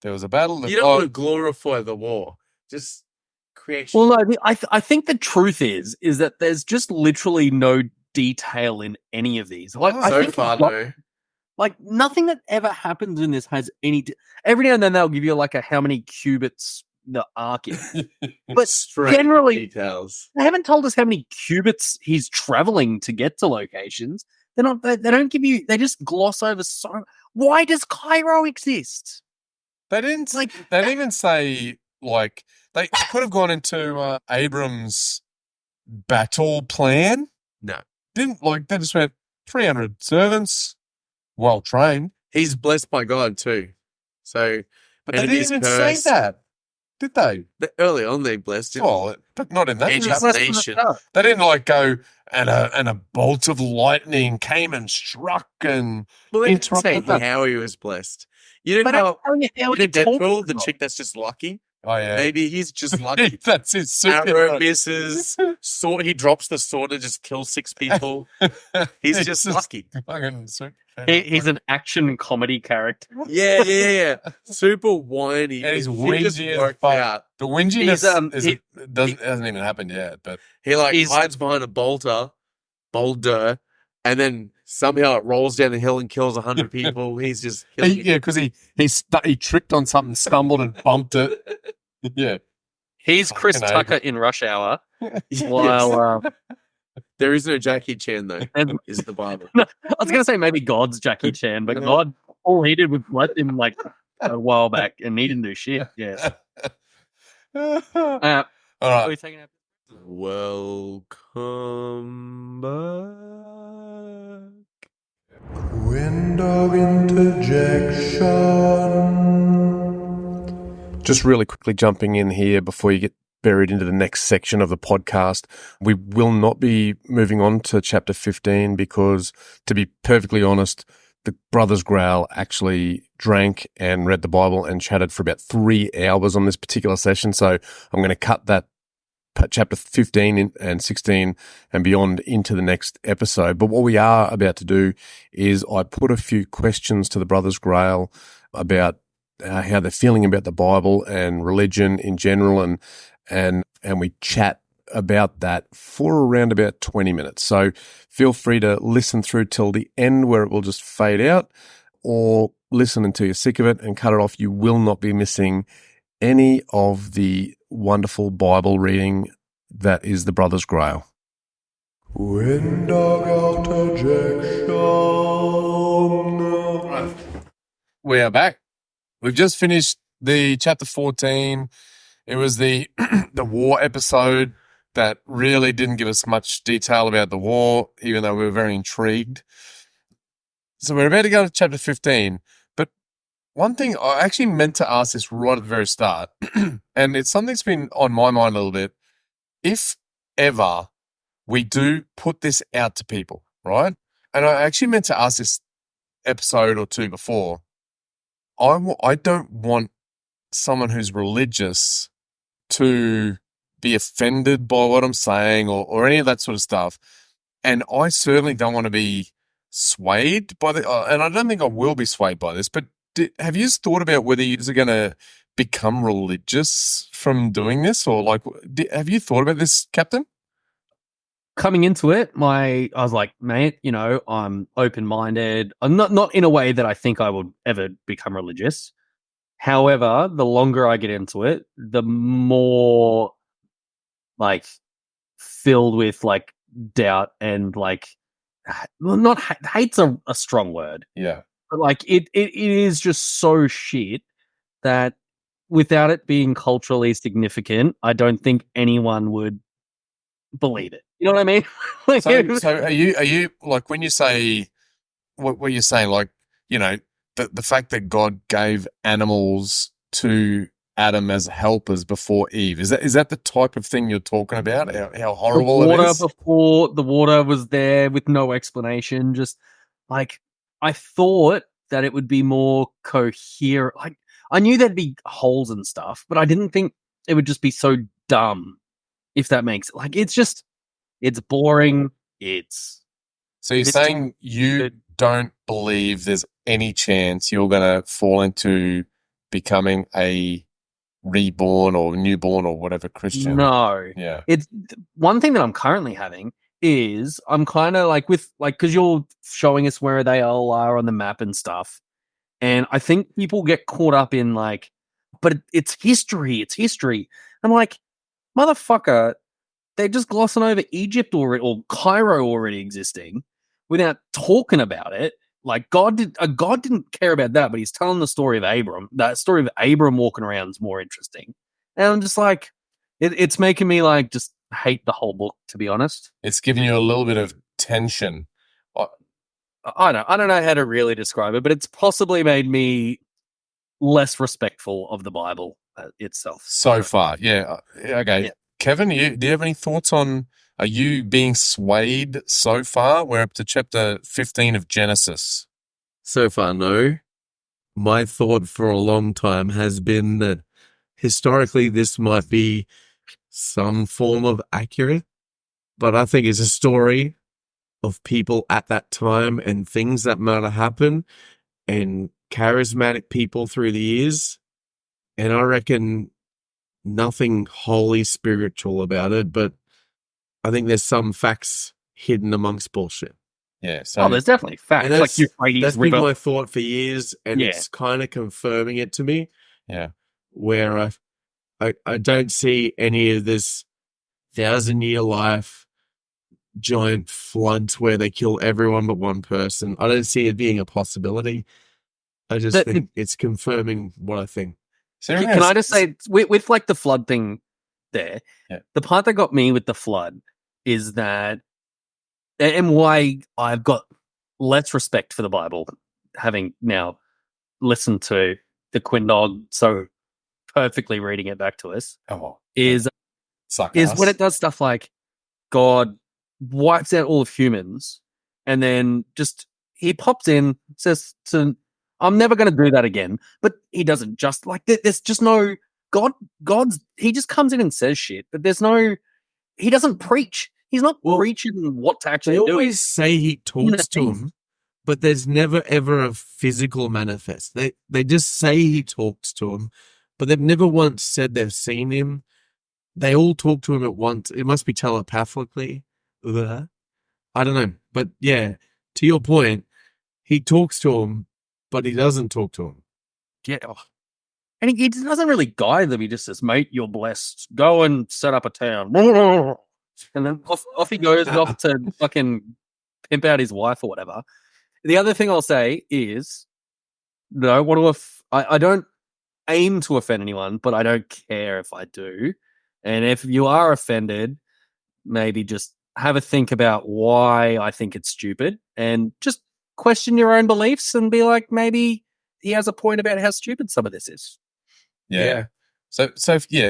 There was a battle. You don't want to glorify the war. Just creation. well, no, I think the truth is that there's just literally no detail in any of these. Like, I so think far, no. like nothing that ever happens in this has any. Every now and then they'll give you like a how many cubits the arc is, but Strange generally details. they haven't told us how many cubits he's traveling to get to locations. They're not. They don't give you. They just gloss over. So why does Cairo exist? They didn't Like, They didn't even say like they could have gone into Abram's battle plan. No. Didn't like they just went 300 servants, well trained. He's blessed by God too. So, But they didn't even say that, did they? Early on, they blessed him. Well, but not in that Egypt. chapter. Nation. They didn't like go and a bolt of lightning came and struck and Well, they didn't say interrupted that. how he was blessed. You but don't know. how You know he talks Deadpool, the about- chick that's just lucky. Oh yeah, Maybe he's just lucky. that's his super. Arrow misses. Sword. He drops the sword and just kills 6 people. He's just lucky. Fucking super. He's an action comedy character. Yeah. Super whiny. And he's He just whingy as worked fuck. out. The whinginess He's, hasn't even happened yet, but He like He's- hides behind a boulder, and then somehow it rolls down the hill and kills 100 people. He's just killing because he tricked on something, stumbled and bumped it. Yeah, he's Chris Fucking Tucker in Rush Hour. Yes. While There is no Jackie Chan though. and- Is the Bible? I was going to say maybe God's Jackie Chan, but God, all he did was let him like a while back, and he didn't do shit. Yeah. all What are right. we taking out? Welcome back. Windog interjection. Just really quickly jumping in here before you get buried into the next section of the podcast. We will not be moving on to chapter 15 because, to be perfectly honest, the Brothers Grail actually drank and read the Bible and chatted for about 3 hours on this particular session. So I'm going to cut that chapter 15 and 16 and beyond into the next episode. But what we are about to do is I put a few questions to the Brothers Grail about how they're feeling about the Bible and religion in general, and we chat about that for around about 20 minutes. So feel free to listen through till the end where it will just fade out, or listen until you're sick of it and cut it off. You will not be missing any of the wonderful Bible reading that is the Brothers Grail. Windog interjection. We are back. We've just finished the chapter 14. It was the the war episode that really didn't give us much detail about the war, even though we were very intrigued. So we're about to go to chapter 15. But one thing I actually meant to ask this right at the very start, and it's something that's been on my mind a little bit. If ever we do put this out to people, right? And I actually meant to ask this episode or two before. I don't want someone who's religious to be offended by what I'm saying or any of that sort of stuff. And I certainly don't want to be swayed by and I don't think I will be swayed by this, but have you thought about whether you're going to become religious from doing this, or like, have you thought about this, Captain? Coming into it, I was like, mate, I'm open-minded. I'm not in a way that I think I would ever become religious. However, the longer I get into it, the more like filled with like doubt and like, well, not hate's a strong word. Yeah. But like it is just so shit that without it being culturally significant, I don't think anyone would believe it. You know what I mean? Like, So are you like when you say what you're saying, like, you know, the fact that God gave animals to Adam as helpers before Eve, is that the type of thing you're talking about? How horrible the water it is? before the water was there with no explanation. Just like I thought that it would be more coherent. Like I knew there'd be holes and stuff, but I didn't think it would just be so dumb. If that makes like it's boring. So you're saying you don't believe there's any chance you're going to fall into becoming a reborn or newborn or whatever Christian? No. Yeah. It's one thing that I'm currently having is I'm kind of like with like because you're showing us where they all are on the map and stuff, and I think people get caught up in like, but it's history. It's history. I'm like, motherfucker, they're just glossing over Egypt or Cairo already existing without talking about it. Like God didn't care about that, but he's telling the story of Abram. That story of Abram walking around is more interesting. And I'm just like, it's making me like just hate the whole book, to be honest. It's giving you a little bit of tension. I don't know how to really describe it, but it's possibly made me less respectful of the Bible itself. So far, yeah. Okay. Yeah. Kevin, do you have any thoughts on, are you being swayed so far? We're up to chapter 15 of Genesis. So far, no. My thought for a long time has been that historically this might be some form of accurate, but I think it's a story of people at that time and things that might have happened and charismatic people through the years. And I reckon nothing wholly spiritual about it, but I think there's some facts hidden amongst bullshit. Yeah. So there's definitely facts. And Like that's been my thought for years, and it's kind of confirming it to me. Yeah. Where I don't see any of this 1,000-year life giant flood where they kill everyone but one person. I don't see it being a possibility. I just think it's confirming what I think. Can I just say, with like the flood thing there, the part that got me with the flood is that, and why I've got less respect for the Bible, having now listened to the Quindog so perfectly reading it back to us, is when it does stuff like God wipes out all of humans and then just he pops in, says to I'm never going to do that again. But he doesn't just like there's just no God's he just comes in and says shit, but there's no he doesn't preach. He's not preaching what to actually do. They always say he talks to him, but there's never ever a physical manifest. They just say he talks to him, but they've never once said they've seen him. They all talk to him at once. It must be telepathically. I don't know. But yeah, to your point, he talks to him, but he doesn't talk to him. Yeah. And he doesn't really guide them. He just says, mate, you're blessed. Go and set up a town. And then off he goes off to fucking pimp out his wife or whatever. The other thing I'll say is, I don't aim to offend anyone, but I don't care if I do. And if you are offended, maybe just have a think about why I think it's stupid and just question your own beliefs and be like, maybe he has a point about how stupid some of this is. Yeah. So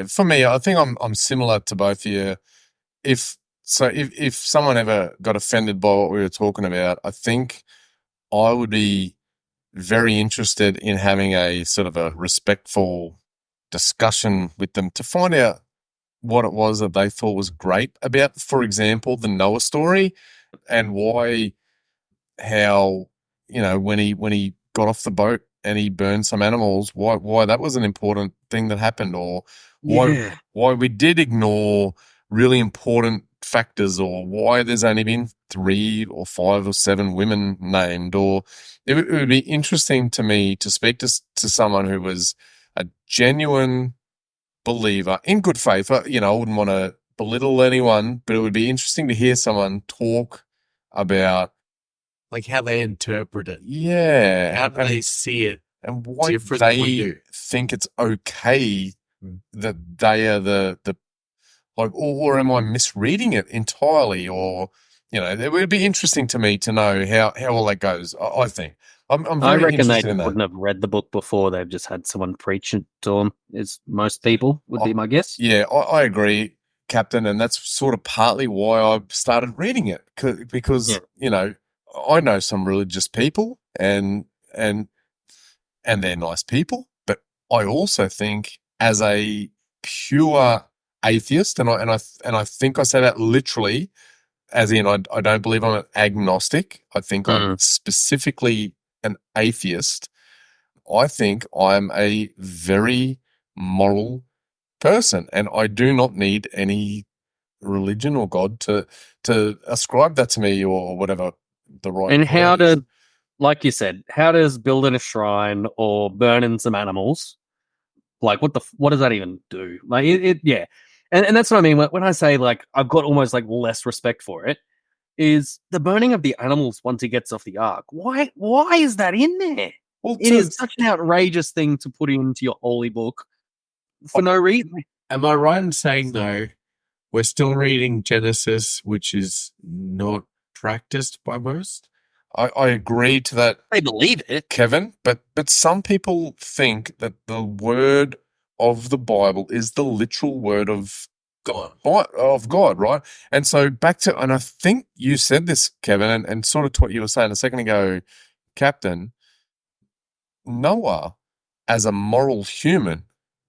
for me, I think I'm similar to both of you. If someone ever got offended by what we were talking about, I think I would be very interested in having a sort of a respectful discussion with them to find out what it was that they thought was great about, for example, the Noah story, and how, you know, when he got off the boat and he burned some animals, why that was an important thing that happened, or why we did ignore really important factors, or why there's only been 3 or 5 or 7 women named. Or it would be interesting to me to speak to someone who was a genuine believer in good faith. You know, I wouldn't want to belittle anyone, but it would be interesting to hear someone talk about like how they interpret it. Yeah. How do they see it? And why they think it's okay that they are the Like, or am I misreading it entirely? Or, it would be interesting to me to know how all that goes. I think I'm I very reckon they interested in that. wouldn't have read the book before. They've just had someone preach it to them, as most people would be my guess. Yeah, I agree, Captain, and that's sort of partly why I started reading it because I know some religious people and they're nice people, but I also think as a pure atheist, and I think I say that literally, as in I don't believe I'm an agnostic. I think I'm specifically an atheist. I think I'm a very moral person, and I do not need any religion or God to ascribe that to me or whatever the right. And how to, like you said, how does building a shrine or burning some animals, like what does that even do? Like yeah, and that's what I mean when I say like I've got almost like less respect for it. Is the burning of the animals once he gets off the ark? Why is that in there? Well, it is such an outrageous thing to put into your holy book for no reason. Am I right in saying, though, we're still reading Genesis, which is not practiced by most? I agree to that. They believe it, Kevin, but some people think that the word of the Bible is the literal word of God, right? And so and I think you said this, Kevin, and sort of to what you were saying a second ago, Captain, Noah, as a moral human,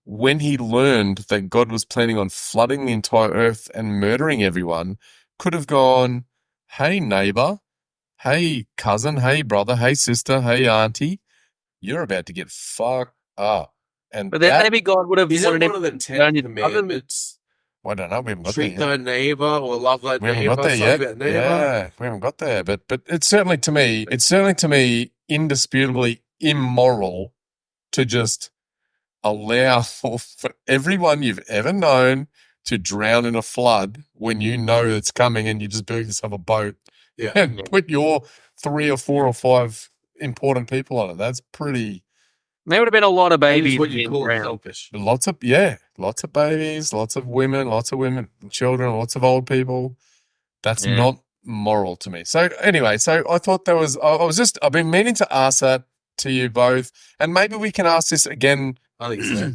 when he learned that God was planning on flooding the entire earth and murdering everyone, could have gone, hey, neighbor, hey, cousin, hey, brother, hey, sister, hey, auntie, you're about to get fucked up. But then maybe God would have wanted one of the 10 commandments. I don't know. We haven't got Treat there yet. thy neighbor or love thy neighbor. We haven't got there yet. Yeah, we haven't got there. But it's certainly to me indisputably immoral to just allow for everyone you've ever known to drown in a flood when you know it's coming and you just build yourself a boat and put your 3 or 4 or 5 important people on it. That's pretty. There would have been a lot of babies. What you call selfish. Lots of babies, lots of women, children, lots of old people. That's not moral to me. So anyway, I thought I've been meaning to ask that to you both, and maybe we can ask this again. I think so.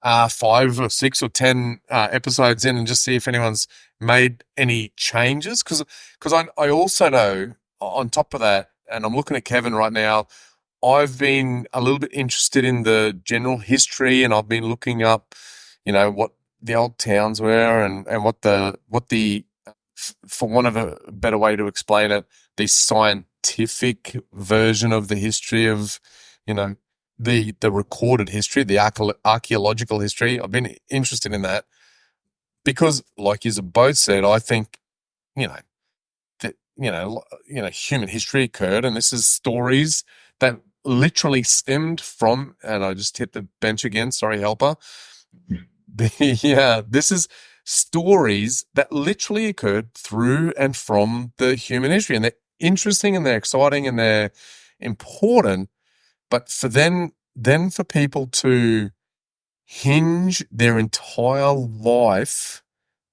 5 or 6 or 10 episodes in, and just see if anyone's made any changes. Because I also know, on top of that, and I'm looking at Kevin right now, I've been a little bit interested in the general history, and I've been looking up, what the old towns were and what the for want of a better way to explain it, the scientific version of the history of, the recorded history, the archaeological history. I've been interested in that because, like you both said, I think, that, human history occurred, and this is stories that literally stemmed from, and I just hit the bench again. Sorry, helper. This is stories that literally occurred through and from the human history, and they're interesting and they're exciting and they're important. But for then for people to hinge their entire life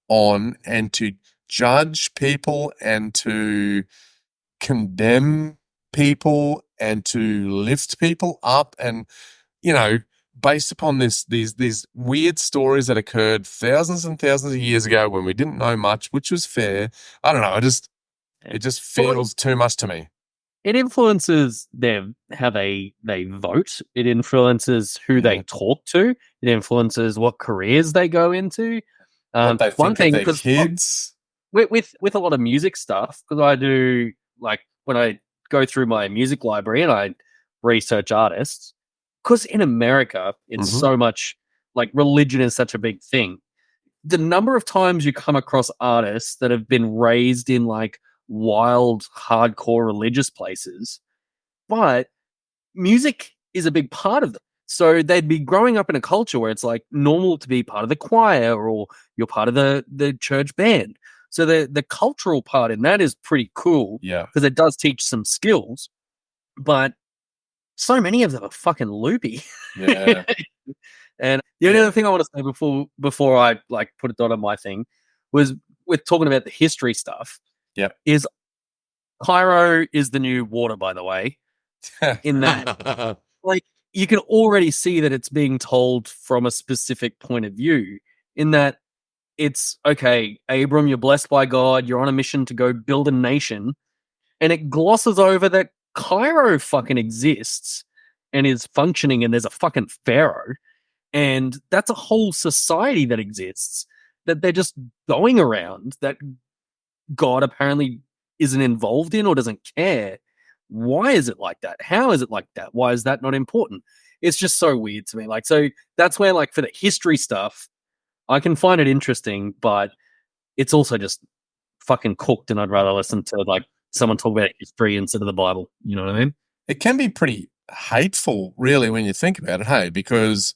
on and to judge people and to condemn people and to lift people up and, based upon these weird stories that occurred thousands and thousands of years ago when we didn't know much, which was fair. I don't know. It just feels too much to me. It influences them, how they vote. It influences who they talk to. It influences what careers they go into. What they one think thing, of their kids. With a lot of music stuff, because I do, like, when I go through my music library and I research artists, because in America, it's so much, like, religion is such a big thing. The number of times you come across artists that have been raised in, like, wild, hardcore religious places, but music is a big part of them. So they'd be growing up in a culture where it's, like, normal to be part of the choir or you're part of the church band. So the cultural part in that is pretty cool. Yeah. Because it does teach some skills. But so many of them are fucking loopy. Yeah. And the only other thing I want to say before I like put a dot on my thing was with talking about the history stuff. Yep. Is Cairo is the new water, by the way. In that, like, you can already see that it's being told from a specific point of view. In that, it's okay, Abram, you're blessed by God. You're on a mission to go build a nation, and it glosses over that Cairo fucking exists and is functioning, and there's a fucking pharaoh, and that's a whole society that exists that they're just going around that God apparently isn't involved in or doesn't care. Why is it like that? How is it like that? Why is that not important? It's just so weird to me. Like, so that's where, like, for the history stuff, I can find it interesting, but it's also just fucking cooked, and I'd rather listen to like someone talk about history instead of the Bible. You know what I mean? It can be pretty hateful, really, when you think about it, hey, because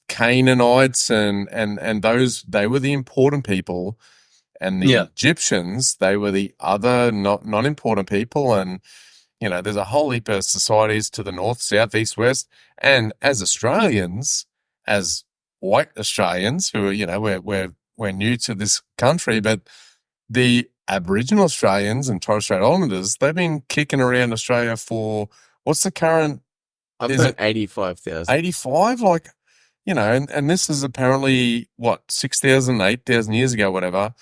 Canaanites and those, they were the important people, and the Egyptians, they were the other not important people. And you know, there's a whole heap of societies to the north, south, east, west. And as Australians, as white Australians who are, you know, we're new to this country, but the Aboriginal Australians and Torres Strait Islanders, they've been kicking around Australia for, what's the current? I've heard 85,000. 85? Like, you know, and this is apparently, 6,000, 8,000 years ago, whatever.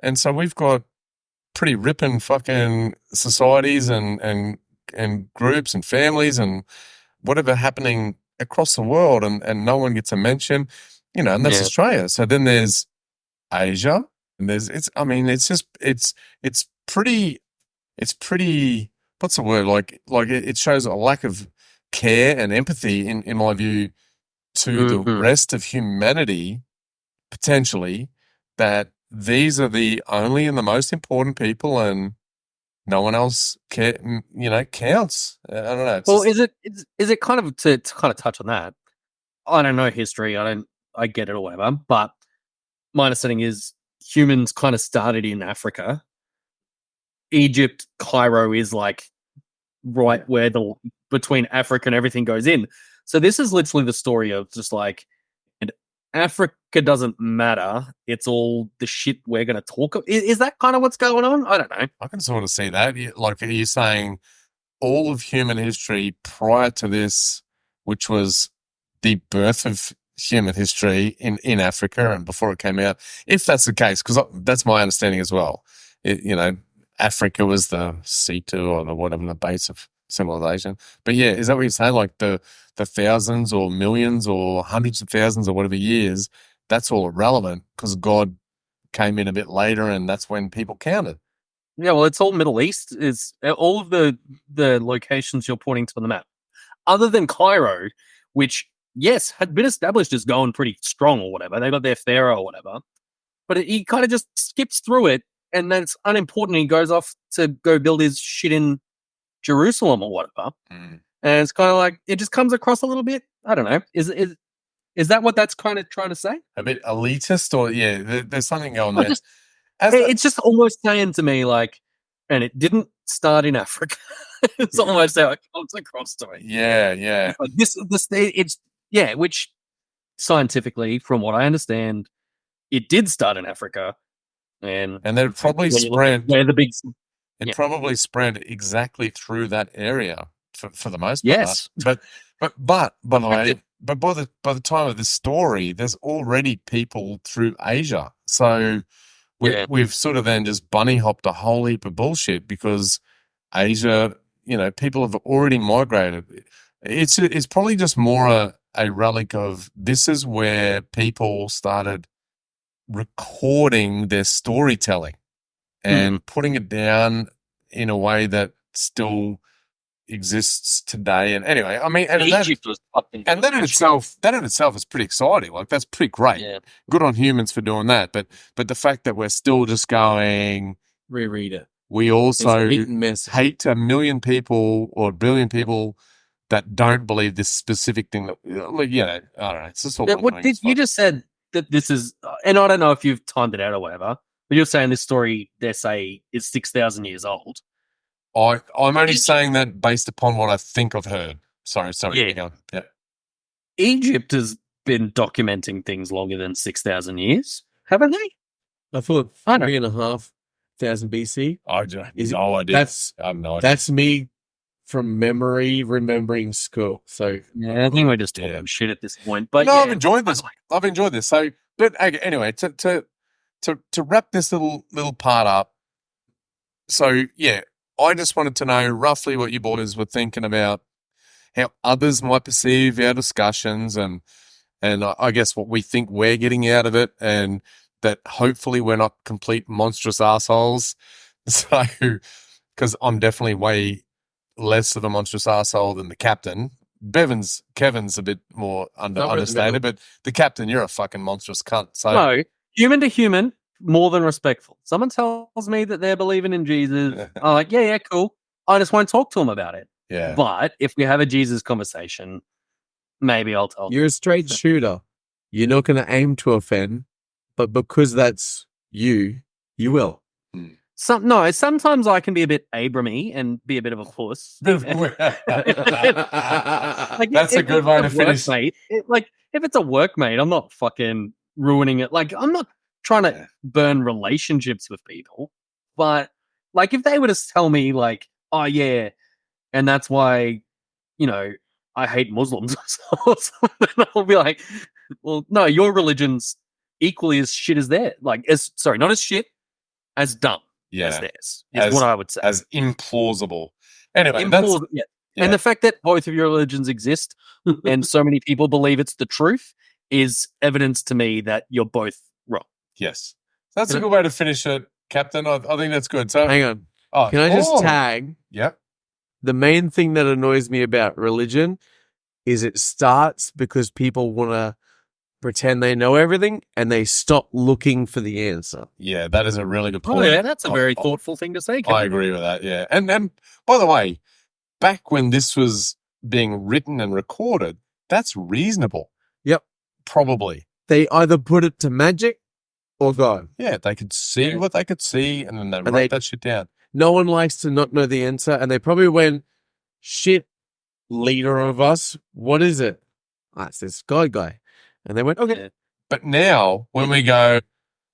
And so we've got pretty ripping fucking societies and groups and families and whatever happening across the world, and no one gets a mention, you know, and that's Australia. So then there's Asia, and it's pretty, what's the word? Like it shows a lack of care and empathy in my view to the rest of humanity, potentially, that these are the only and the most important people, and no one else counts. I don't know. Well, is it kind of to kind of touch on that? I don't know history. I get it or whatever. But my understanding is humans kind of started in Africa. Egypt, Cairo is like right where between Africa and everything goes in. So this is literally the story of just like, and Africa doesn't matter. It's all the shit we're going to talk about. Is that kind of what's going on? I don't know. I can sort of see that. Like, are you saying all of human history prior to this, which was the birth of human history in Africa and before it came out, if that's the case, because that's my understanding as well. Africa was the seat or the whatever, the base of civilization. But yeah, is that what you're saying? Like the thousands or millions or hundreds of thousands or whatever years, that's all irrelevant because God came in a bit later and that's when people counted. Yeah, well, it's all Middle East. It's all of the locations you're pointing to on the map, other than Cairo, which, yes, had been established as going pretty strong or whatever. They got their pharaoh or whatever. But he kind of just skips through it, and then it's unimportant. He goes off to go build his shit in Jerusalem or whatever. And it's kind of like, it just comes across a little bit, I don't know. Is that what that's kind of trying to say? A bit elitist, or there's something going there. It's just almost saying to me like, and it didn't start in Africa. It's almost how it comes across to me. Yeah. Like which scientifically, from what I understand, it did start in Africa, and then it probably spread. Where the big. It probably spread exactly through that area for the most part. Yes, but by the way, but by the time of this story, there's already people through Asia. So we've sort of then just bunny hopped a whole heap of bullshit because Asia, people have already migrated. It's probably just more a relic of this is where people started recording their storytelling and putting it down in a way that still exists today. And anyway, I mean, that in itself is pretty exciting. Like, that's pretty great. Yeah. Good on humans for doing that. But the fact that we're still just going reread it. We also hate a million people or a billion people that don't believe this specific thing that, I don't know. It's just all you just said that this is, and I don't know if you've timed it out or whatever, but you're saying this story, they say, is 6,000 years old. I'm only saying that based upon what I think I've heard. Sorry. Yeah. Hang on. Yeah. Egypt has been documenting things longer than 6,000 years, haven't they? I thought I know. 3,500 BC. I don't have Is it- no idea. That's I have no idea. that's me from memory remembering school. So Yeah, I think we're just talking Yeah. shit at this point. But no, yeah, I've enjoyed this. I've enjoyed this. So, but anyway, to wrap this little part up. So yeah, I just wanted to know roughly what you boys were thinking about how others might perceive our discussions, and I guess what we think we're getting out of it, and that hopefully we're not complete monstrous assholes. So, because I'm definitely way less of a monstrous asshole than the captain. Kevin's a bit more understated, but the captain, you're a fucking monstrous cunt. So no, human to human, more than respectful. Someone tells me that they're believing in Jesus. I'm like, yeah, cool. I just won't talk to them about it. yeah, But if we have a Jesus conversation, maybe I'll tell them. you're a straight shooter. You're not going to aim to offend, but because that's you will. Sometimes I can be a bit Abram-y and be a bit of a puss. that's a good way to finish. Workmate, if it's a workmate, I'm not fucking ruining it. Like, I'm not trying to burn relationships with people, but like, if they were to tell me, like, oh yeah, and that's why, I hate Muslims or something, I'll be like, well, no, your religion's equally as shit as theirs. Like, not as shit, as dumb. As theirs is what I would say. As implausible. Anyway, yeah. And the fact that both of your religions exist and so many people believe it's the truth is evidence to me that you're both wrong. Yes. That's a good way to finish it, Captain. I think that's good. So Hang on. Can I just tag? Yep. The main thing that annoys me about religion is it starts because people want to pretend they know everything and they stop looking for the answer. Yeah, that is a really good point. Oh, yeah, that's a very thoughtful thing to say, Kevin. I agree with that, yeah. And by the way, back when this was being written and recorded, that's reasonable. Yep. Probably. They either put it to magic or God. Yeah, they could see what they could see and then they write that shit down. No one likes to not know the answer, and they probably went, shit, leader of us, what is it? It's this God guy. And they went, okay. Yeah. But now when we go,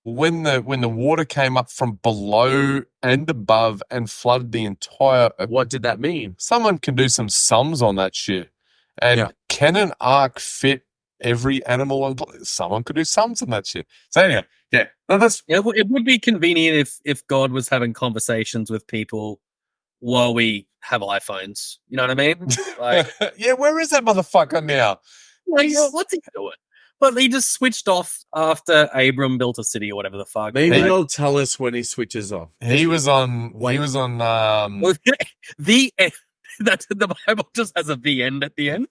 when the water came up from below and above and flooded the entire, What did that mean? someone can do some sums on that shit. And can an ark fit every animal? Someone could do sums on that shit. So anyway, yeah. No, it would be convenient if God was having conversations with people while we have iPhones. You know what I mean? Like, yeah, where is that motherfucker now? like, what's he doing? But he just switched off after Abram built a city or whatever the fuck. Maybe he'll tell us when he switches off. He was on the end. That's the Bible just has the end at the end.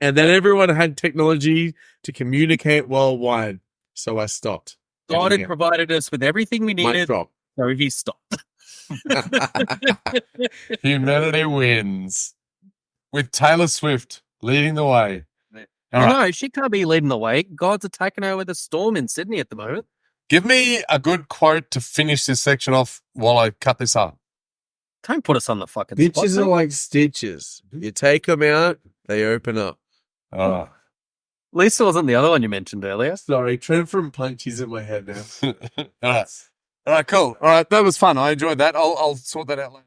And then everyone had technology to communicate worldwide. So I stopped. God had provided us with everything we Mic needed. drop. So he stopped. Humanity wins with Taylor Swift leading the way. No, she can't be leading the way. God's attacking her with a storm in Sydney at the moment. Give me a good quote to finish this section off while I cut this up. Don't put us on the fucking Bitches spot. are like stitches. You take them out, they open up. Oh. At least it wasn't the other one you mentioned earlier. Sorry, Trent from Punch is in my head now. All right, cool. All right, that was fun. I enjoyed that. I'll sort that out later.